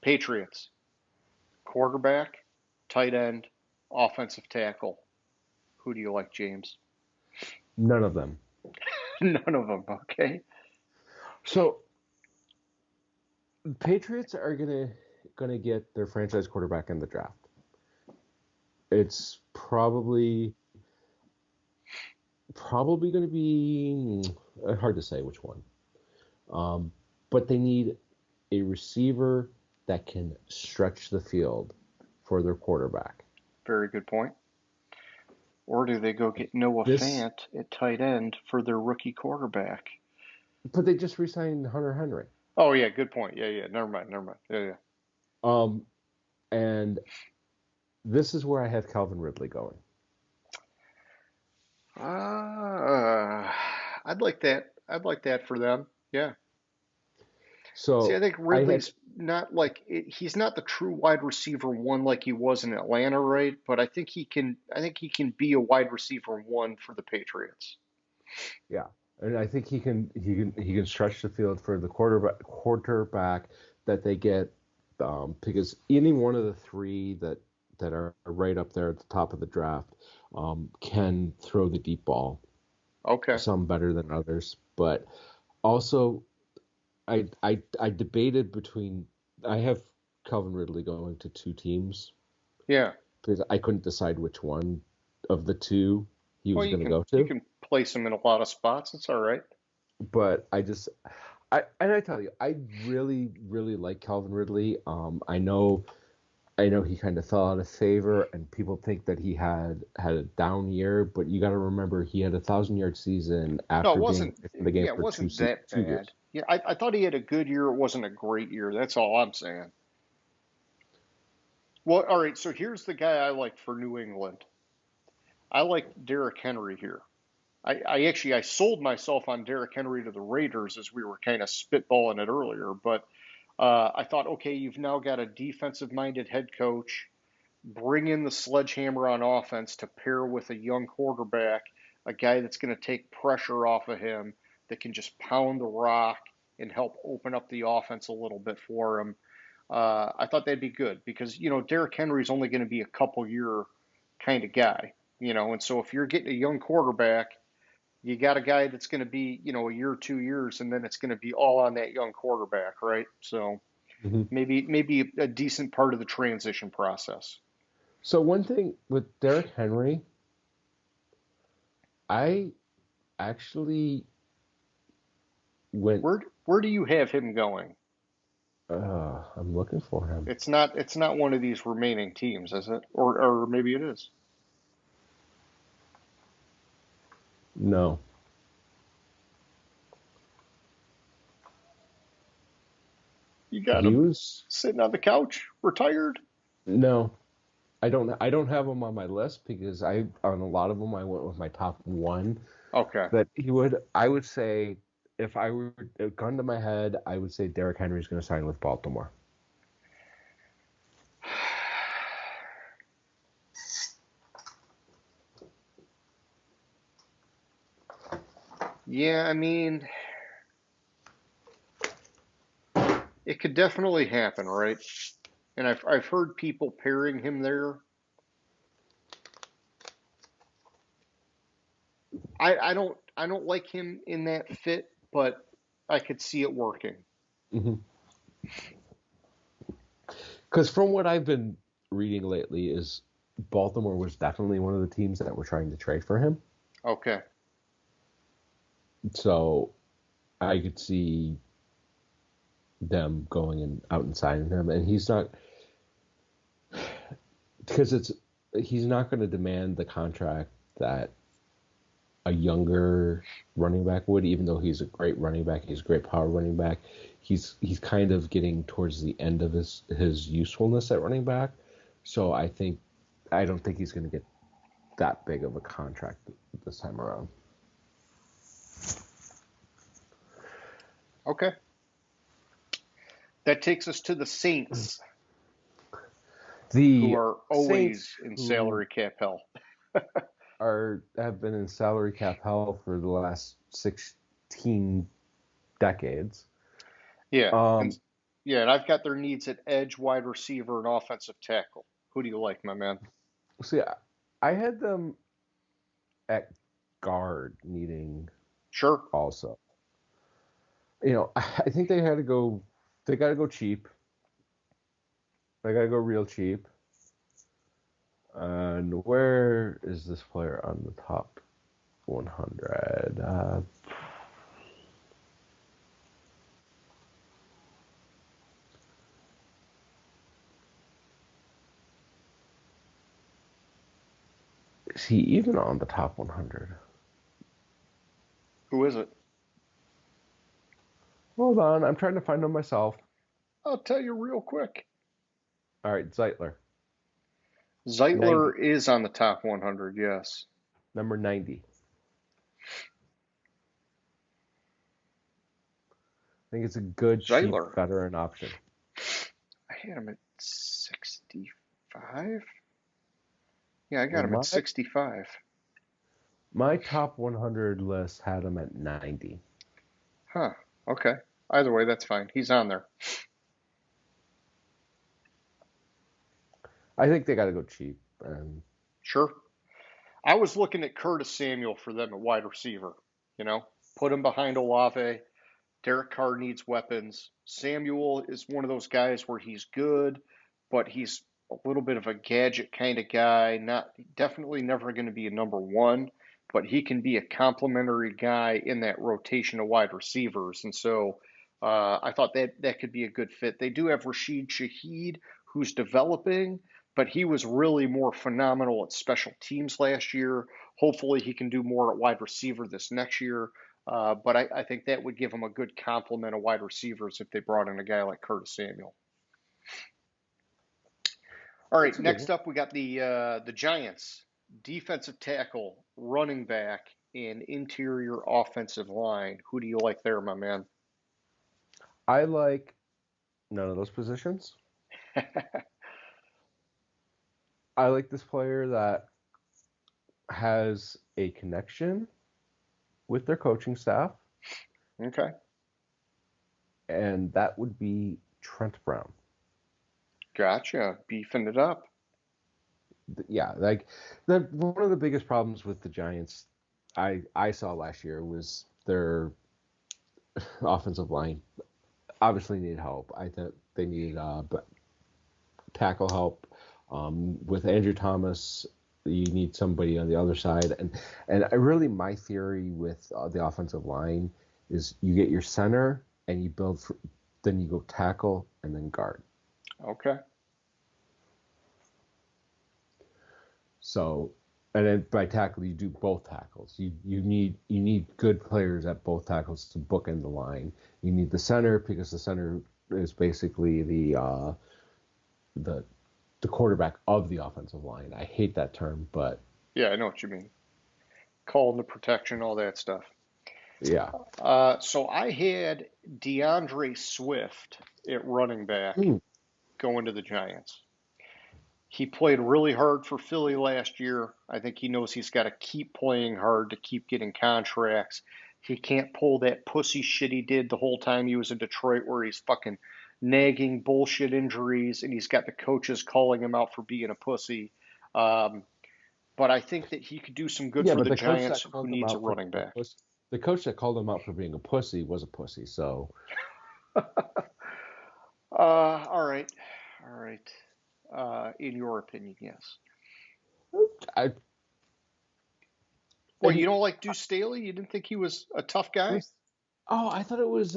Patriots, quarterback, tight end, offensive tackle. Who do you like, James? None of them. None of them, okay? So Patriots are gonna get their franchise quarterback in the draft. It's probably going to be hard to say which one. But they need a receiver that can stretch the field for their quarterback. Very good point. Or do they go get Noah This, Fant at tight end for their rookie quarterback? but they just re-signed Hunter Henry. Oh yeah, good point. Yeah, yeah. Never mind. Never mind. Yeah, yeah. Um, and this is where I have Calvin Ridley going. I'd like that. I'd like that for them. Yeah. See, I So think I had Ridley's not like he's not the true wide receiver one like he was in Atlanta, right? But I think he can. I think he can be a wide receiver one for the Patriots. Yeah, and I think he can stretch the field for the quarterback that they get, because any one of the three that are right up there at the top of the draft can throw the deep ball. Okay. Some better than others, but also I debated between. I have Calvin Ridley going to two teams Yeah. because I couldn't decide which one of the two he Well, was you going to can go you to. can place him in a lot of spots. It's all right. But I tell you, I really really like Calvin Ridley. I know he kind of fell out of favor, and people think that he had a down year. But you got to remember, he had a 1,000-yard season No, it after being wasn't. away from the game Yeah, it for two wasn't that two bad. years. Yeah, I thought he had a good year. It wasn't a great year. That's all I'm saying. Well, all right. So here's the guy I like for New England. I like Derrick Henry here. I sold myself on Derrick Henry to the Raiders as we were kind of spitballing it earlier, but I thought, okay, you've now got a defensive-minded head coach. Bring in the sledgehammer on offense to pair with a young quarterback, a guy that's going to take pressure off of him, that can just pound the rock and help open up the offense a little bit for him. I thought that'd be good because Derrick Henry's only going to be a couple year kind of guy, and so if you're getting a young quarterback, you got a guy that's going to be a year, 2 years, and then it's going to be all on that young quarterback, right? So Hmm. maybe a decent part of the transition process. So one thing with Derrick Henry, I actually went. Where do you have him going? I'm looking for him. It's not one of these remaining teams, is it? Or maybe it is. No, You got he him was sitting on the couch, retired. no. I don't have him on my list because on a lot of them I went with my top one. Okay. But I would say if I were a gun to my head, I would say Derrick Henry's going to sign with Baltimore. Yeah, I mean, it could definitely happen, right? And I've heard people pairing him there. I don't like him in that fit, but I could see it working. Because from what I've been reading lately, is Baltimore was definitely one of the teams that were trying to trade for him. Okay. So I could see them going and out and signing him, and he's not because it's he's not going to demand the contract that a younger running back would, even though he's a great running back, he's a great power running back. He's kind of getting towards the end of his usefulness at running back, so I don't think he's going to get that big of a contract this time around. Okay. That takes us to the Saints, who The are Saints, always in who salary cap hell. have been in salary cap hell for the last 16 decades. Yeah, and Um, yeah, and I've got their needs at edge, wide receiver, and offensive tackle. Who do you like, my man? See, I had them at guard needing Sure. also. I think they had to go. They got to go cheap. They got to go real cheap. And where is this player on the top 100? Is he even on the top 100? Who is it? Hold on, I'm trying to find him myself. I'll tell you real quick. All right, Zeitler, Zeitler 90, is on the top 100, yes. number 90. I think it's a good, cheap Zeitler. veteran option. I had him at 65. Yeah, I got Well, him at my 65. My top 100 list had him at 90. Huh. Okay. Either way, that's fine. He's on there. I think they got to go cheap. And Sure. I was looking at Curtis Samuel for them at wide receiver. You know, put him behind Olave. Derek Carr needs weapons. Samuel is one of those guys where he's good, but he's a little bit of a gadget kind of guy. Not definitely never going to be a number one, but he can be a complementary guy in that rotation of wide receivers. And so I thought that could be a good fit. They do have Rashid Shaheed, who's developing, but he was really more phenomenal at special teams last year. Hopefully, he can do more at wide receiver this next year. But I think that would give them a good complement of wide receivers if they brought in a guy like Curtis Samuel. All right, that's a good next one. up we got the Giants, defensive tackle, running back, and interior offensive line. Who do you like there, my man? I like none of those positions. I like this player that has a connection with their coaching staff, Okay, and that would be Trent Brown. gotcha. Beefing it up. Yeah, like one of the biggest problems with the Giants I saw last year was their offensive line. Obviously needed help. I thought they needed tackle help. With Andrew Thomas, you need somebody on the other side, and I really my theory with the offensive line is you get your center and you build, then you go tackle and then guard. Okay, So, and then by tackle you do both tackles. You need good players at both tackles to bookend the line. You need the center because the center is basically the the quarterback of the offensive line. I hate that term, but yeah, I know what you mean. Calling the protection, all that stuff. yeah. So I had DeAndre Swift at running back Mm. going to the Giants. He played really hard for Philly last year. I think he knows he's got to keep playing hard to keep getting contracts. He can't pull that pussy shit he did the whole time he was in Detroit, where he's fucking nagging bullshit injuries and he's got the coaches calling him out for being a pussy. Um, but I think that he could do some good Yeah, for but the the coach Giants that who called him needs a out for running being a back. pussy, the coach that called him out for being a pussy was a pussy. So All right. All right. In your opinion, yes. I What, and you don't like Deuce Staley? You didn't think he was a tough guy? Bruce, oh, I thought it was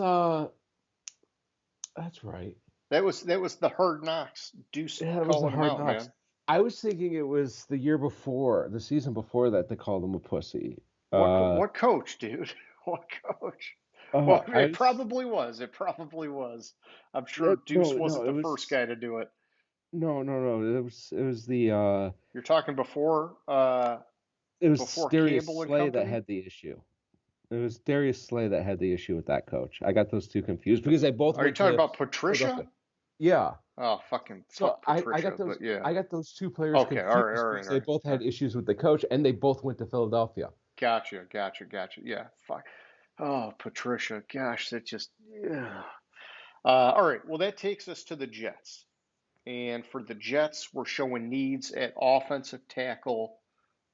that's right. That was the Hard Knocks. Deuce Yeah, it was the calling him Hard out, Knocks. man. I was thinking it was the year before, the season before that they called him a pussy. What coach, dude? What coach? Well, I it was probably was. It probably was. I'm sure Deuce no, wasn't it the first was guy to do it. no, it was the You're talking it was before Darius Campbell and Slay that company? had the issue. It was Darius Slay that had the issue with that coach. I got those two confused because they both Are you went talking to about Patricia? Philadelphia. Yeah. Oh, fucking So fuck I Patricia. got those But yeah. I got those two players Okay. All right. confused All right. because All they right. both All had right. issues with the coach and they both went to Philadelphia. Gotcha. Yeah. Oh, Patricia. Gosh, that just. Yeah. All right. Well, that takes us to the Jets. And for the Jets, we're showing needs at offensive tackle,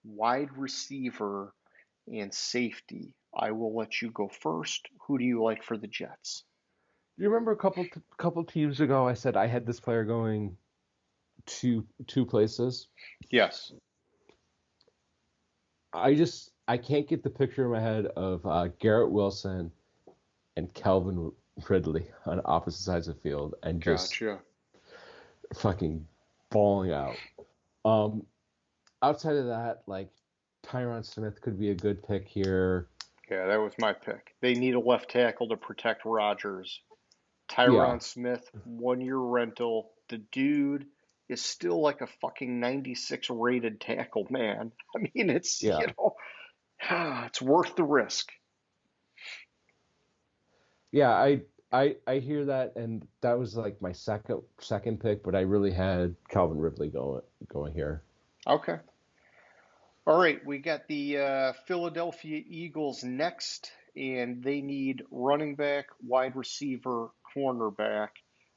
wide receiver, and safety. I will let you go first. Who do you like for the Jets? Do you remember a couple teams ago I said I had this player going two places? Yes. I can't get the picture in my head of Garrett Wilson and Calvin Ridley on opposite sides of the field and just Gotcha. fucking balling out. Um, Outside of that, like Tyron Smith could be a good pick here. Yeah, that was my pick. They need a left tackle to protect Rodgers. Yeah, Tyron Smith, 1 year rental. The dude is still like a fucking 96 rated tackle, man. I mean, yeah, it's worth the risk. yeah. I hear that, and that was like my second pick, but I really had Calvin Ridley going here. Okay. All right, we got the Philadelphia Eagles next, and they need running back, wide receiver, cornerback.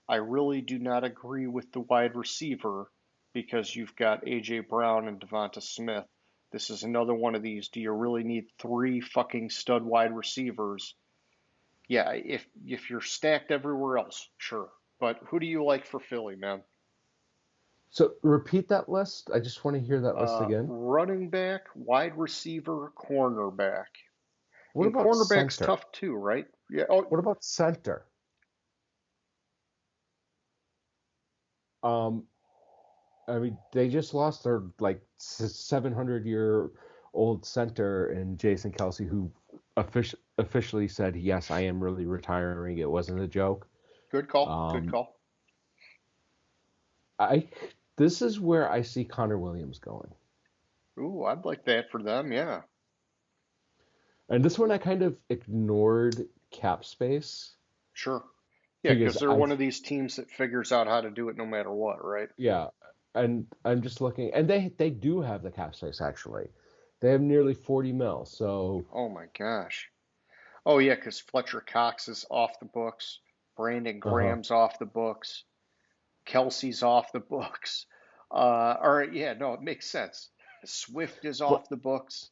I really do not agree with the wide receiver because you've got A.J. Brown and Devonta Smith. This is another one of these. Do you really need three fucking stud wide receivers? Yeah, if you're stacked everywhere else, sure. But who do you like for Philly, man? So repeat that list. I just want to hear that list again. Running back, wide receiver, cornerback. What And about cornerback's center? tough too, right? Yeah. Oh, What about center? Um, I mean, they just lost their like 700-year-old center in Jason Kelsey, who officially said, "Yes, I am really retiring. It wasn't a joke." good call. Good Um, call. I This is where I see Connor Williams going, Ooh, I'd like that for them. Yeah, and this one I kind of ignored cap space sure. Yeah, because because they're one of these teams that figures out how to do it no matter what, right? yeah, and I'm just looking, and they do have the cap space actually. They have nearly 40 mil, so. Oh my gosh. Oh yeah, because Fletcher Cox is off the books. Brandon Uh-huh. Graham's off the books. Kelsey's off the books. All right, yeah, no, it makes sense. Swift is But off the books.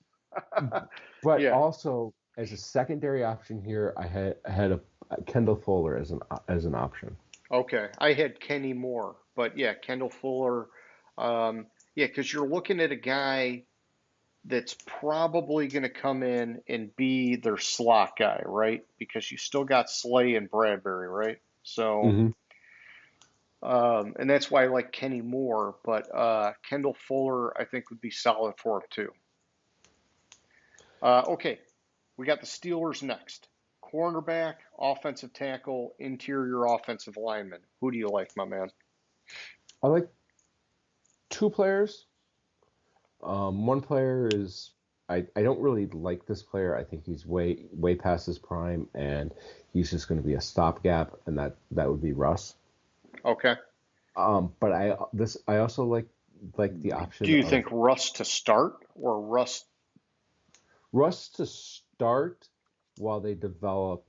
but Yeah. also as a secondary option here, I had a Kendall Fuller as an option. Okay, I had Kenny Moore, but yeah, Kendall Fuller. Yeah, because you're looking at a guy that's probably going to come in and be their slot guy, right? Because you still got Slay and Bradbury, right? So, Hmm. and that's why I like Kenny Moore, but Kendall Fuller I think would be solid for him too. Okay, we got the Steelers next. Cornerback, offensive tackle, interior offensive lineman. Who do you like, my man? I like two players. One player is I don't really like this player. I think he's way past his prime, and he's just going to be a stopgap, and that would be Russ. Okay. But I also like the Do option you of think Russ to start or Russ Russ to start while they develop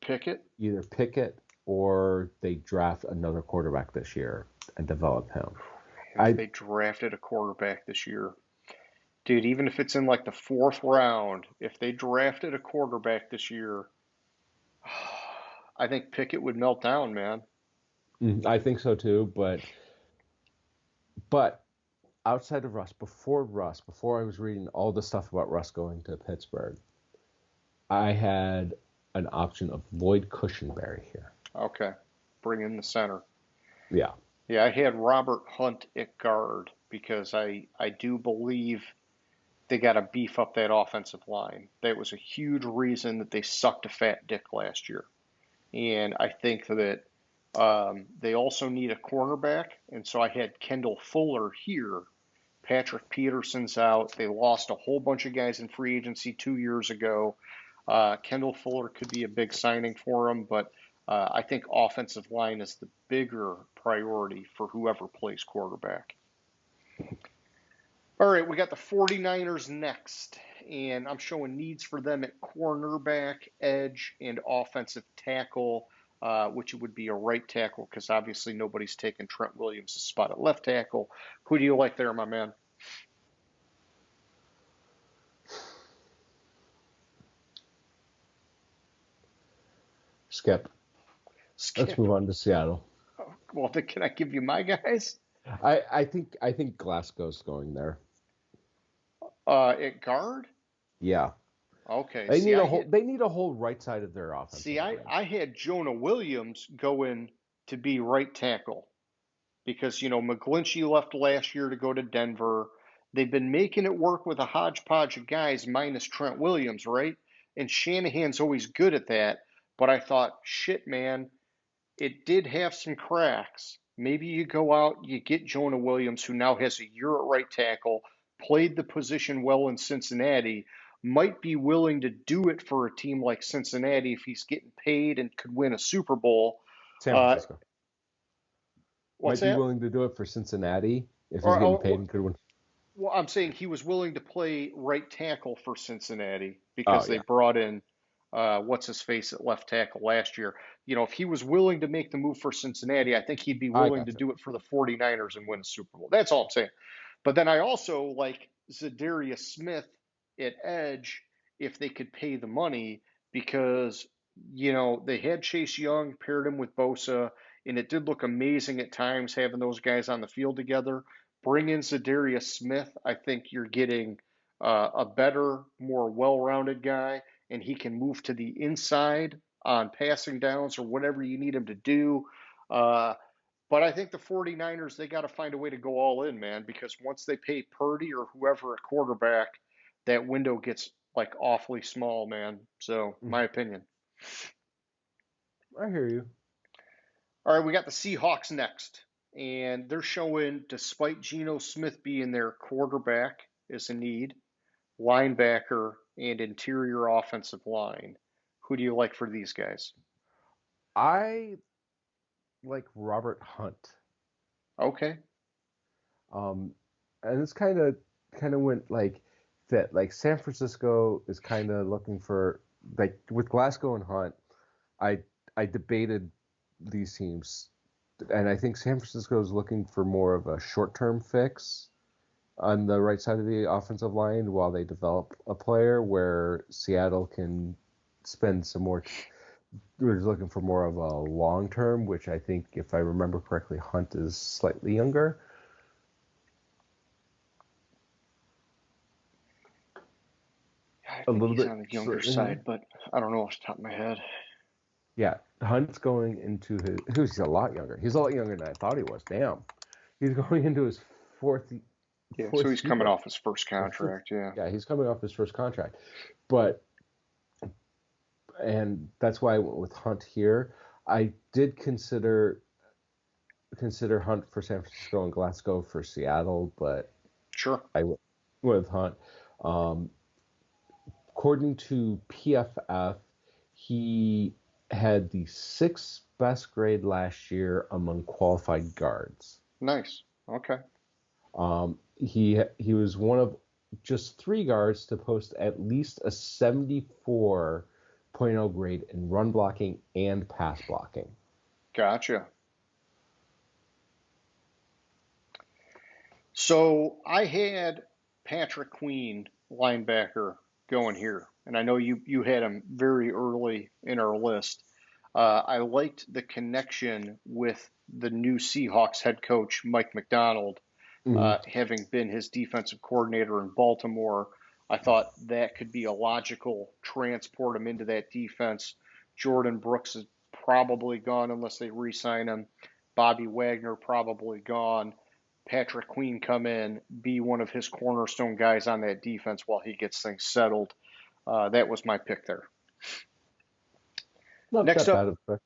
Pickett? either Pickett or they draft another quarterback this year and develop him. If I they drafted a quarterback this year, dude, even if it's in like the fourth round, if they drafted a quarterback this year, I think Pickett would melt down, man. I think so too, but outside of before I was reading all the stuff about Russ going to Pittsburgh, I had an option of Lloyd Cushenberry here. Okay. Bring in the center. Yeah. Yeah, I had Robert Hunt at guard because I do believe they got to beef up that offensive line. That was a huge reason that they sucked a fat dick last year. And I think that they also need a cornerback. And so I had Kendall Fuller here. Patrick Peterson's out. They lost a whole bunch of guys in free agency 2 years ago. Kendall Fuller could be a big signing for him, but I think offensive line is the bigger priority for whoever plays quarterback. All right, we got the 49ers next, and I'm showing needs for them at cornerback, edge, and offensive tackle, which would be a right tackle because obviously nobody's taking Trent Williams' spot at left tackle. Who do you like there, my man? Skip. Let's Skip. move on to Seattle. Well, then can I give you my guys? I think Glasgow's going there. At guard? Yeah. Okay. They need a whole right side of their offensive See, line. I had Jonah Williams going to be right tackle because McGlinchey left last year to go to Denver. They've been making it work with a hodgepodge of guys minus Trent Williams, right? And Shanahan's always good at that. But I thought, shit, man, it did have some cracks. Maybe you go out, you get Jonah Williams, who now has a year at right tackle, played the position well in Cincinnati, might be willing to do it for a team like Cincinnati if he's getting paid and could win a Super Bowl. San Uh, Francisco what's might be that? willing to do it for Cincinnati if he's Or, getting paid or and could win. Well, I'm saying he was willing to play right tackle for Cincinnati Oh because they yeah, brought in what's his face at left tackle last year. You know, if he was willing to make the move for Cincinnati, I think he'd be I willing to gotcha. do it for the 49ers and win a Super Bowl. That's all I'm saying. But then I also like Zadarius Smith at edge if they could pay the money because, you know, they had Chase Young, paired him with Bosa, and it did look amazing at times having those guys on the field together. Bring in Zadarius Smith. I think you're getting a better, more well-rounded guy, and he can move to the inside on passing downs or whatever you need him to do. Uh, but I think the 49ers, they got to find a way to go all in, man, because once they pay Purdy or whoever at quarterback, that window gets like awfully small, man. So, my Mhm. opinion. I hear you. All right, we got the Seahawks next. And they're showing, despite Geno Smith being their quarterback is a need, linebacker, and interior offensive line. Who do you like for these guys? I like Robert Hunt. Okay. Um, and it's kind of went like fit. Like San Francisco is kind of looking for like with Glasgow and Hunt. I I debated these teams, and I think San Francisco is looking for more of a short-term fix on the right side of the offensive line while they develop a player where Seattle can spend some more. We're just looking for more of a long term, which I think, if I remember correctly, Hunt is slightly younger. I A think little he's bit on the younger slightly younger. side, but I don't know off the top of my head. Yeah, Hunt's going into his. He's a lot younger. He's a lot younger than I thought he was. Damn, he's going into his Yeah, so he's fourth coming year. off his first contract. Yeah. Yeah, he's coming off his first contract, but and that's why I went with Hunt here. I did consider Hunt for San Francisco and Glasgow for Seattle, but Sure. I went with Hunt. Um, According to PFF, he had the sixth best grade last year among qualified guards. Nice. Okay. He was one of just three guards to post at least a 74.0 grade in run blocking and pass blocking. Gotcha. So I had Patrick Queen, linebacker, going here, and I know you had him very early in our list. I liked the connection with the new Seahawks head coach, Mike McDonald, Mm-hmm. having been his defensive coordinator in Baltimore. I thought that could be a logical transport him into that defense. Jordan Brooks is probably gone unless they re-sign him. Bobby Wagner probably gone. Patrick Queen come in, be one of his cornerstone guys on that defense while he gets things settled. That was my pick there. Not Next that bad up, of a pick.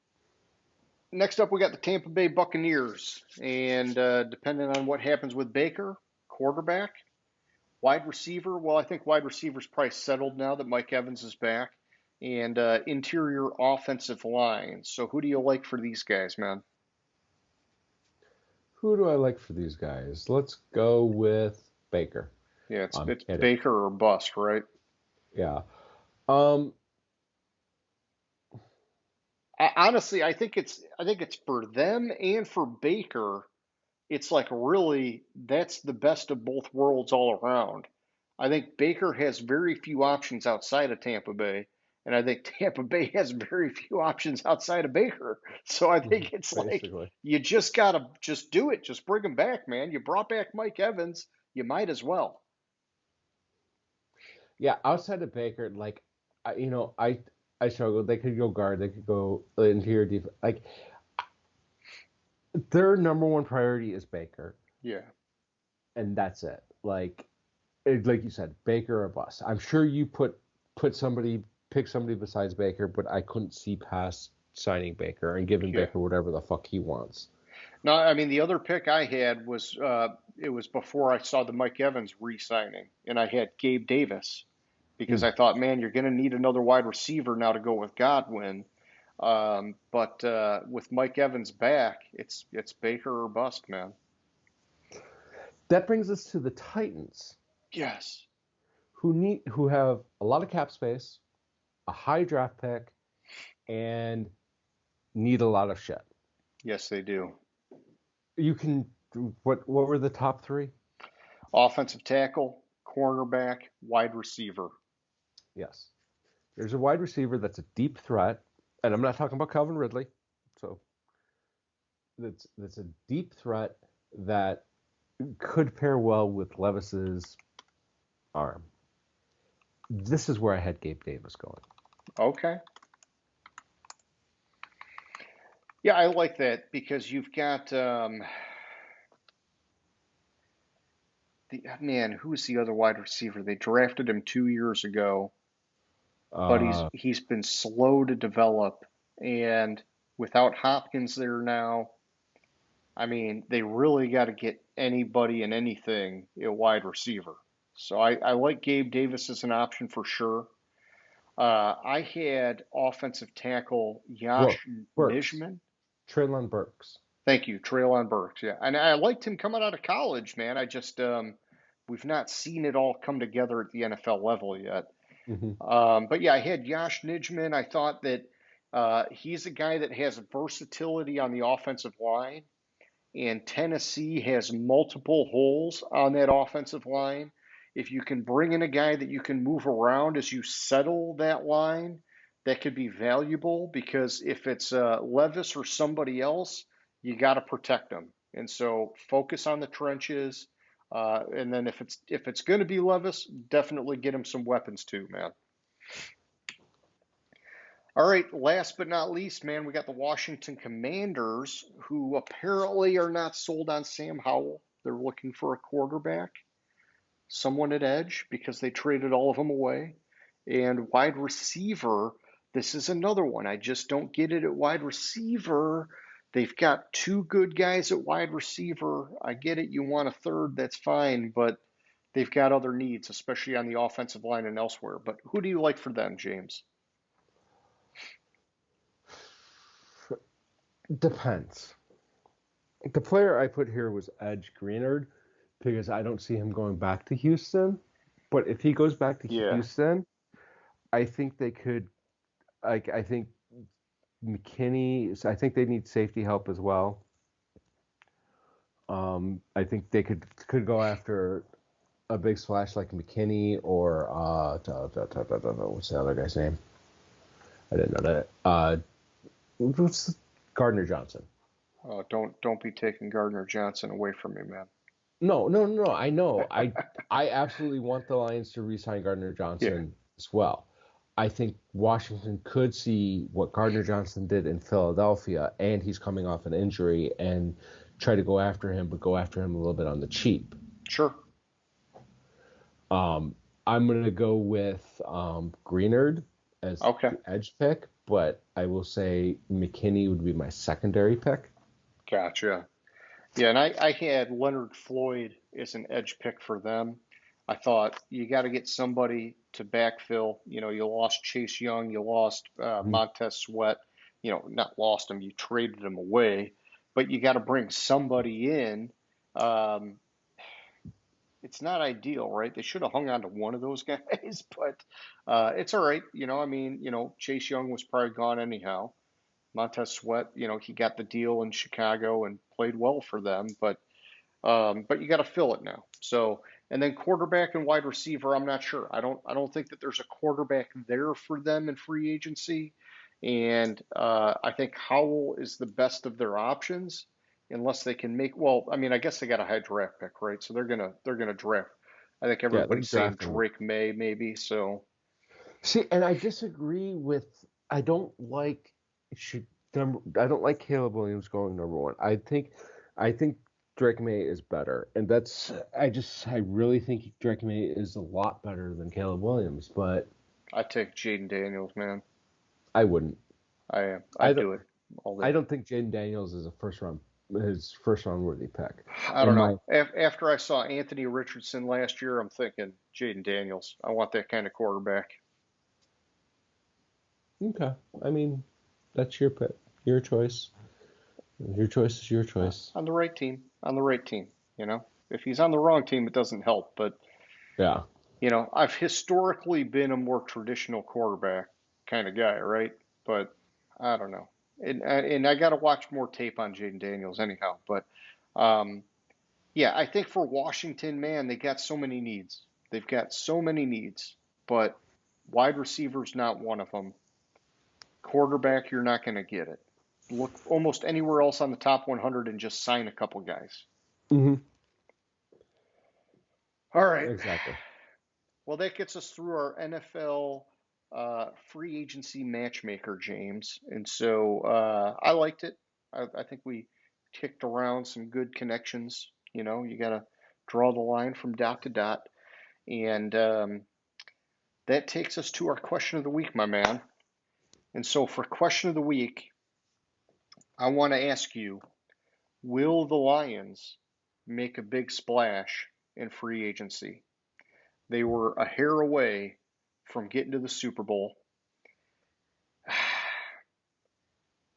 next up, we got the Tampa Bay Buccaneers, and depending on what happens with Baker, quarterback, wide receiver. Well, I think wide receiver's probably settled now that Mike Evans is back, and interior offensive line. So who do you like for these guys, man? Who do I like for these guys? Let's go with Baker. Yeah, it's Hit it. Baker or bust, right? Yeah. Um, Honestly, I think it's for them and for Baker. It's like really that's the best of both worlds all around. I think Baker has very few options outside of Tampa Bay, and I think Tampa Bay has very few options outside of Baker. So I think it's like basically. you just gotta just do it. Just bring him back, man. You brought back Mike Evans, you might as well. Yeah, outside of Baker, like I struggled. They could go guard, they could go interior defense. Like their number one priority is Baker, Yeah. and that's it. Like you said, Baker or bust. I'm sure you put somebody pick somebody besides Baker, but I couldn't see past signing Baker and giving Yeah. Baker whatever the fuck he wants. No, I mean the other pick I had was it was before I saw the Mike Evans re-signing, and I had Gabe Davis because Mm. I thought, man, you're going to need another wide receiver now to go with Godwin. But with Mike Evans back, it's Baker or bust, man. That brings us to the Titans, Yes. who have a lot of cap space, a high draft pick, and need a lot of shit. Yes, they do. You can what were the top three? Offensive tackle, cornerback, wide receiver. Yes. There's a wide receiver that's a deep threat, and I'm not talking about Calvin Ridley. So that's a deep threat that could pair well with Levis's arm. This is where I had Gabe Davis going. Okay. Yeah, I like that because you've got who's the other wide receiver? They drafted him 2 years ago, but he's Uh, he's been slow to develop, and without Hopkins there now, I mean, they really got to get anybody and anything at wide receiver. So I like Gabe Davis as an option for sure. I had offensive tackle Brooks, Yash Burks, Nijman. Traylon Burks. Thank you, Traylon Burks. Yeah, and I liked him coming out of college, man. I just we've not seen it all come together at the NFL level yet. Mm-hmm. But yeah, I had Yash Nijman. I thought that he's a guy that has versatility on the offensive line, and Tennessee has multiple holes on that offensive line. If you can bring in a guy that you can move around as you settle that line, that could be valuable because if it's Levis or somebody else, you got to protect them. And so focus on the trenches. And then if it's going to be Levis, definitely get him some weapons too, man. All right, last but not least, man, we got the Washington Commanders, who apparently are not sold on Sam Howell. They're looking for a quarterback, someone at edge, because they traded all of them away. And wide receiver, this is another one. I just don't get it at wide receiver. They've got two good guys at wide receiver. I get it. You want a third, that's fine, but they've got other needs, especially on the offensive line and elsewhere. But who do you like for them, James? Depends. The player I put here was Edge Greenard because I don't see him going back to Houston. But if he goes back to Yeah, Houston, I think they could. I think McKinney. I think they need safety help as well. I think they could go after a big splash like McKinney or what's the other guy's name? I didn't know that. What's Gardner Johnson? don't be taking Gardner Johnson away from me, man. No. I know. I absolutely want the Lions to re-sign Gardner Yeah, Johnson as well. I think Washington could see what Gardner Johnson did in Philadelphia, and he's coming off an injury, and try to go after him, but go after him a little bit on the cheap. sure. I'm going to go with Greenard as Okay, the edge pick, but I will say McKinney would be my secondary pick. gotcha. Yeah, and I had Leonard Floyd as an edge pick for them. I thought you got to get somebody to backfill. You know, you lost Chase Young, you lost Mhm. Montez Sweat. You know, not lost him, you traded him away, but you got to bring somebody in. Um, it's not ideal, right? They should have hung on to one of those guys, but it's all right. You know, I mean, Chase Young was probably gone anyhow. Montez Sweat, he got the deal in Chicago and played well for them, but you got to fill it now. So, and then quarterback and wide receiver, I'm not sure. I don't think that there's a quarterback there for them in free agency, and I think Howell is the best of their options, unless they can make. Well, I mean, I guess they got a high draft pick, right? So they're gonna draft. I think Yeah, they're everybody's saying drafting. Drake May maybe. So See, and I disagree with. I don't like. Should I don't like Caleb Williams going number one. I think Drake May is better, and I really think Drake May is a lot better than Caleb Williams, but I take Jaden Daniels, man. I wouldn't. I I'd don't. do it all I day. don't think Jaden Daniels is his first round worthy pick. I don't In know. my After I saw Anthony Richardson last year, I'm thinking Jaden Daniels. I want that kind of quarterback. Okay, I mean, that's your pick, your choice. Your choice is your choice. On the right team. On the right team. You know, If he's on the wrong team, it doesn't help. But, Yeah. I've historically been a more traditional quarterback kind of guy, right? But I don't know. And I got to watch more tape on Jaden Daniels anyhow. But um, yeah, I think for Washington, man, they got so many needs. They've got so many needs, but wide receiver's not one of them. Quarterback, you're not going to get it. Look almost anywhere else on the top 100 and just sign a couple guys. Hmm. All right. Exactly. Well, that gets us through our NFL free agency matchmaker, James. And so I liked it. I think we kicked around some good connections. You got to draw the line from dot to dot. And that takes us to our question of the week, my man. And so for question of the week, I want to ask you, will the Lions make a big splash in free agency? They were a hair away from getting to the Super Bowl.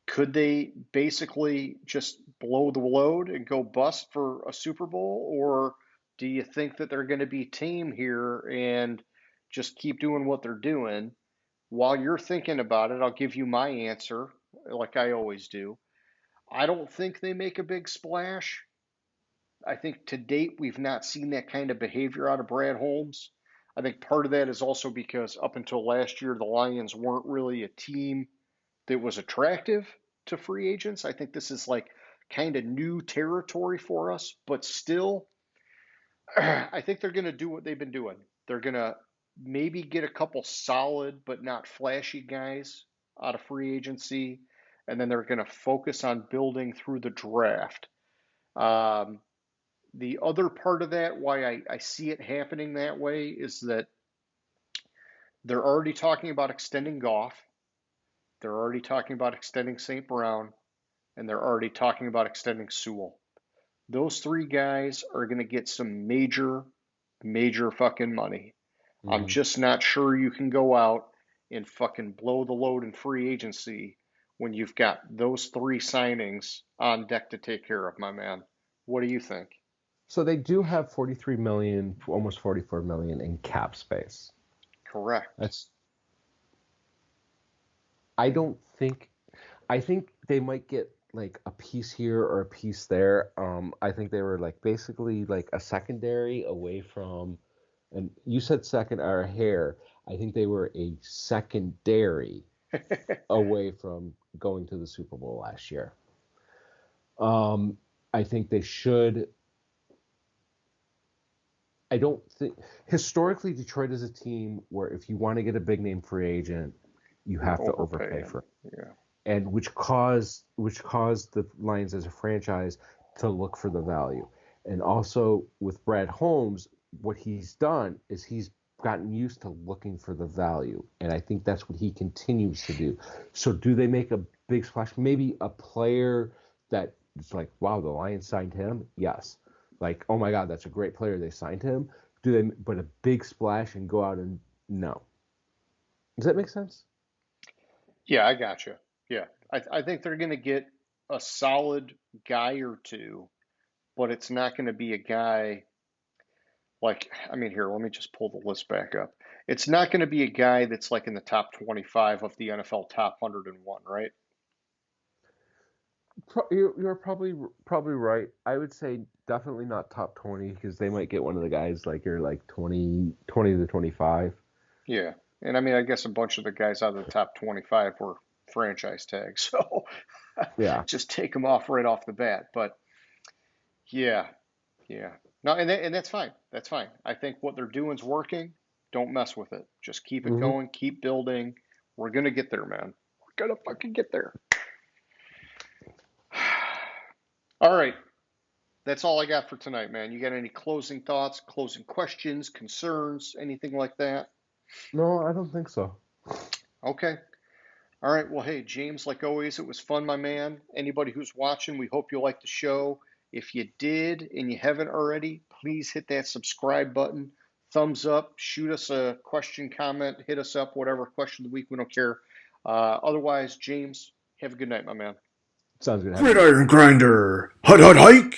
Could they basically just blow the load and go bust for a Super Bowl? Or do you think that they're going to be tame here and just keep doing what they're doing? While you're thinking about it, I'll give you my answer, like I always do. I don't think they make a big splash. I think to date, we've not seen that kind of behavior out of Brad Holmes. I think part of that is also because up until last year, the Lions weren't really a team that was attractive to free agents. I think this is like kind of new territory for us, but still, I think they're going to do what they've been doing. They're going to maybe get a couple solid but not flashy guys out of free agency, and then they're going to focus on building through the draft. Um, the other part of that, why I see it happening that way, is that they're already talking about extending Goff, they're already talking about extending St. Brown, and they're already talking about extending Sewell. Those three guys are going to get some major, major fucking money. I'm Hmm. just not sure you can go out and fucking blow the load in free agency when you've got those three signings on deck to take care of, my man. What do you think? So they do have 43 million, almost 44 million in cap space. Correct. That's I don't think I think they might get like a piece here or a piece there. I think they were like basically like a secondary away from, and you said second or a hair. I think they were a secondary away from going to the Super Bowl last year. I think they should. I don't think historically Detroit is a team where if you want to get a big name free agent, you You're have to overpay overpaying. for it. Yeah. And which caused the Lions as a franchise to look for the value. And also with Brad Holmes, what he's done is he's gotten used to looking for the value, and I think that's what he continues to do. So do they make a big splash? Maybe a player that it's like, wow, the Lions signed him. Yes, like, oh my God, that's a great player. They signed him. Do they? But a big splash and go out and no. Does that make sense? Yeah, I gotcha. Yeah. I think they're going to get a solid guy or two, but it's not going to be a guy like, I mean, here, let me just pull the list back up. It's not going to be a guy that's like in the top 25 of the NFL top 101, right? You're probably right. I would say definitely not top 20 because they might get one of the guys like you're like 20 to 25. Yeah. And I mean, I guess a bunch of the guys out of the top 25 were franchise tags. So Yeah. just take them off right off the bat. But yeah, yeah. No, and that's fine. That's fine. I think what they're doing is working. Don't mess with it. Just keep it Hmm. going. Keep building. We're going to get there, man. We're going to fucking get there. All right. That's all I got for tonight, man. You got any closing thoughts, closing questions, concerns, anything like that? No, I don't think so. Okay. All right. Well, hey, James, like always, it was fun, my man. Anybody who's watching, we hope you liked the show. If you did and you haven't already, please hit that subscribe button, thumbs up, shoot us a question, comment, hit us up, whatever question of the week, we don't care. Otherwise, James, have a good night, my man. Sounds good. Have a good Gridiron Grinder. Hut hut hike.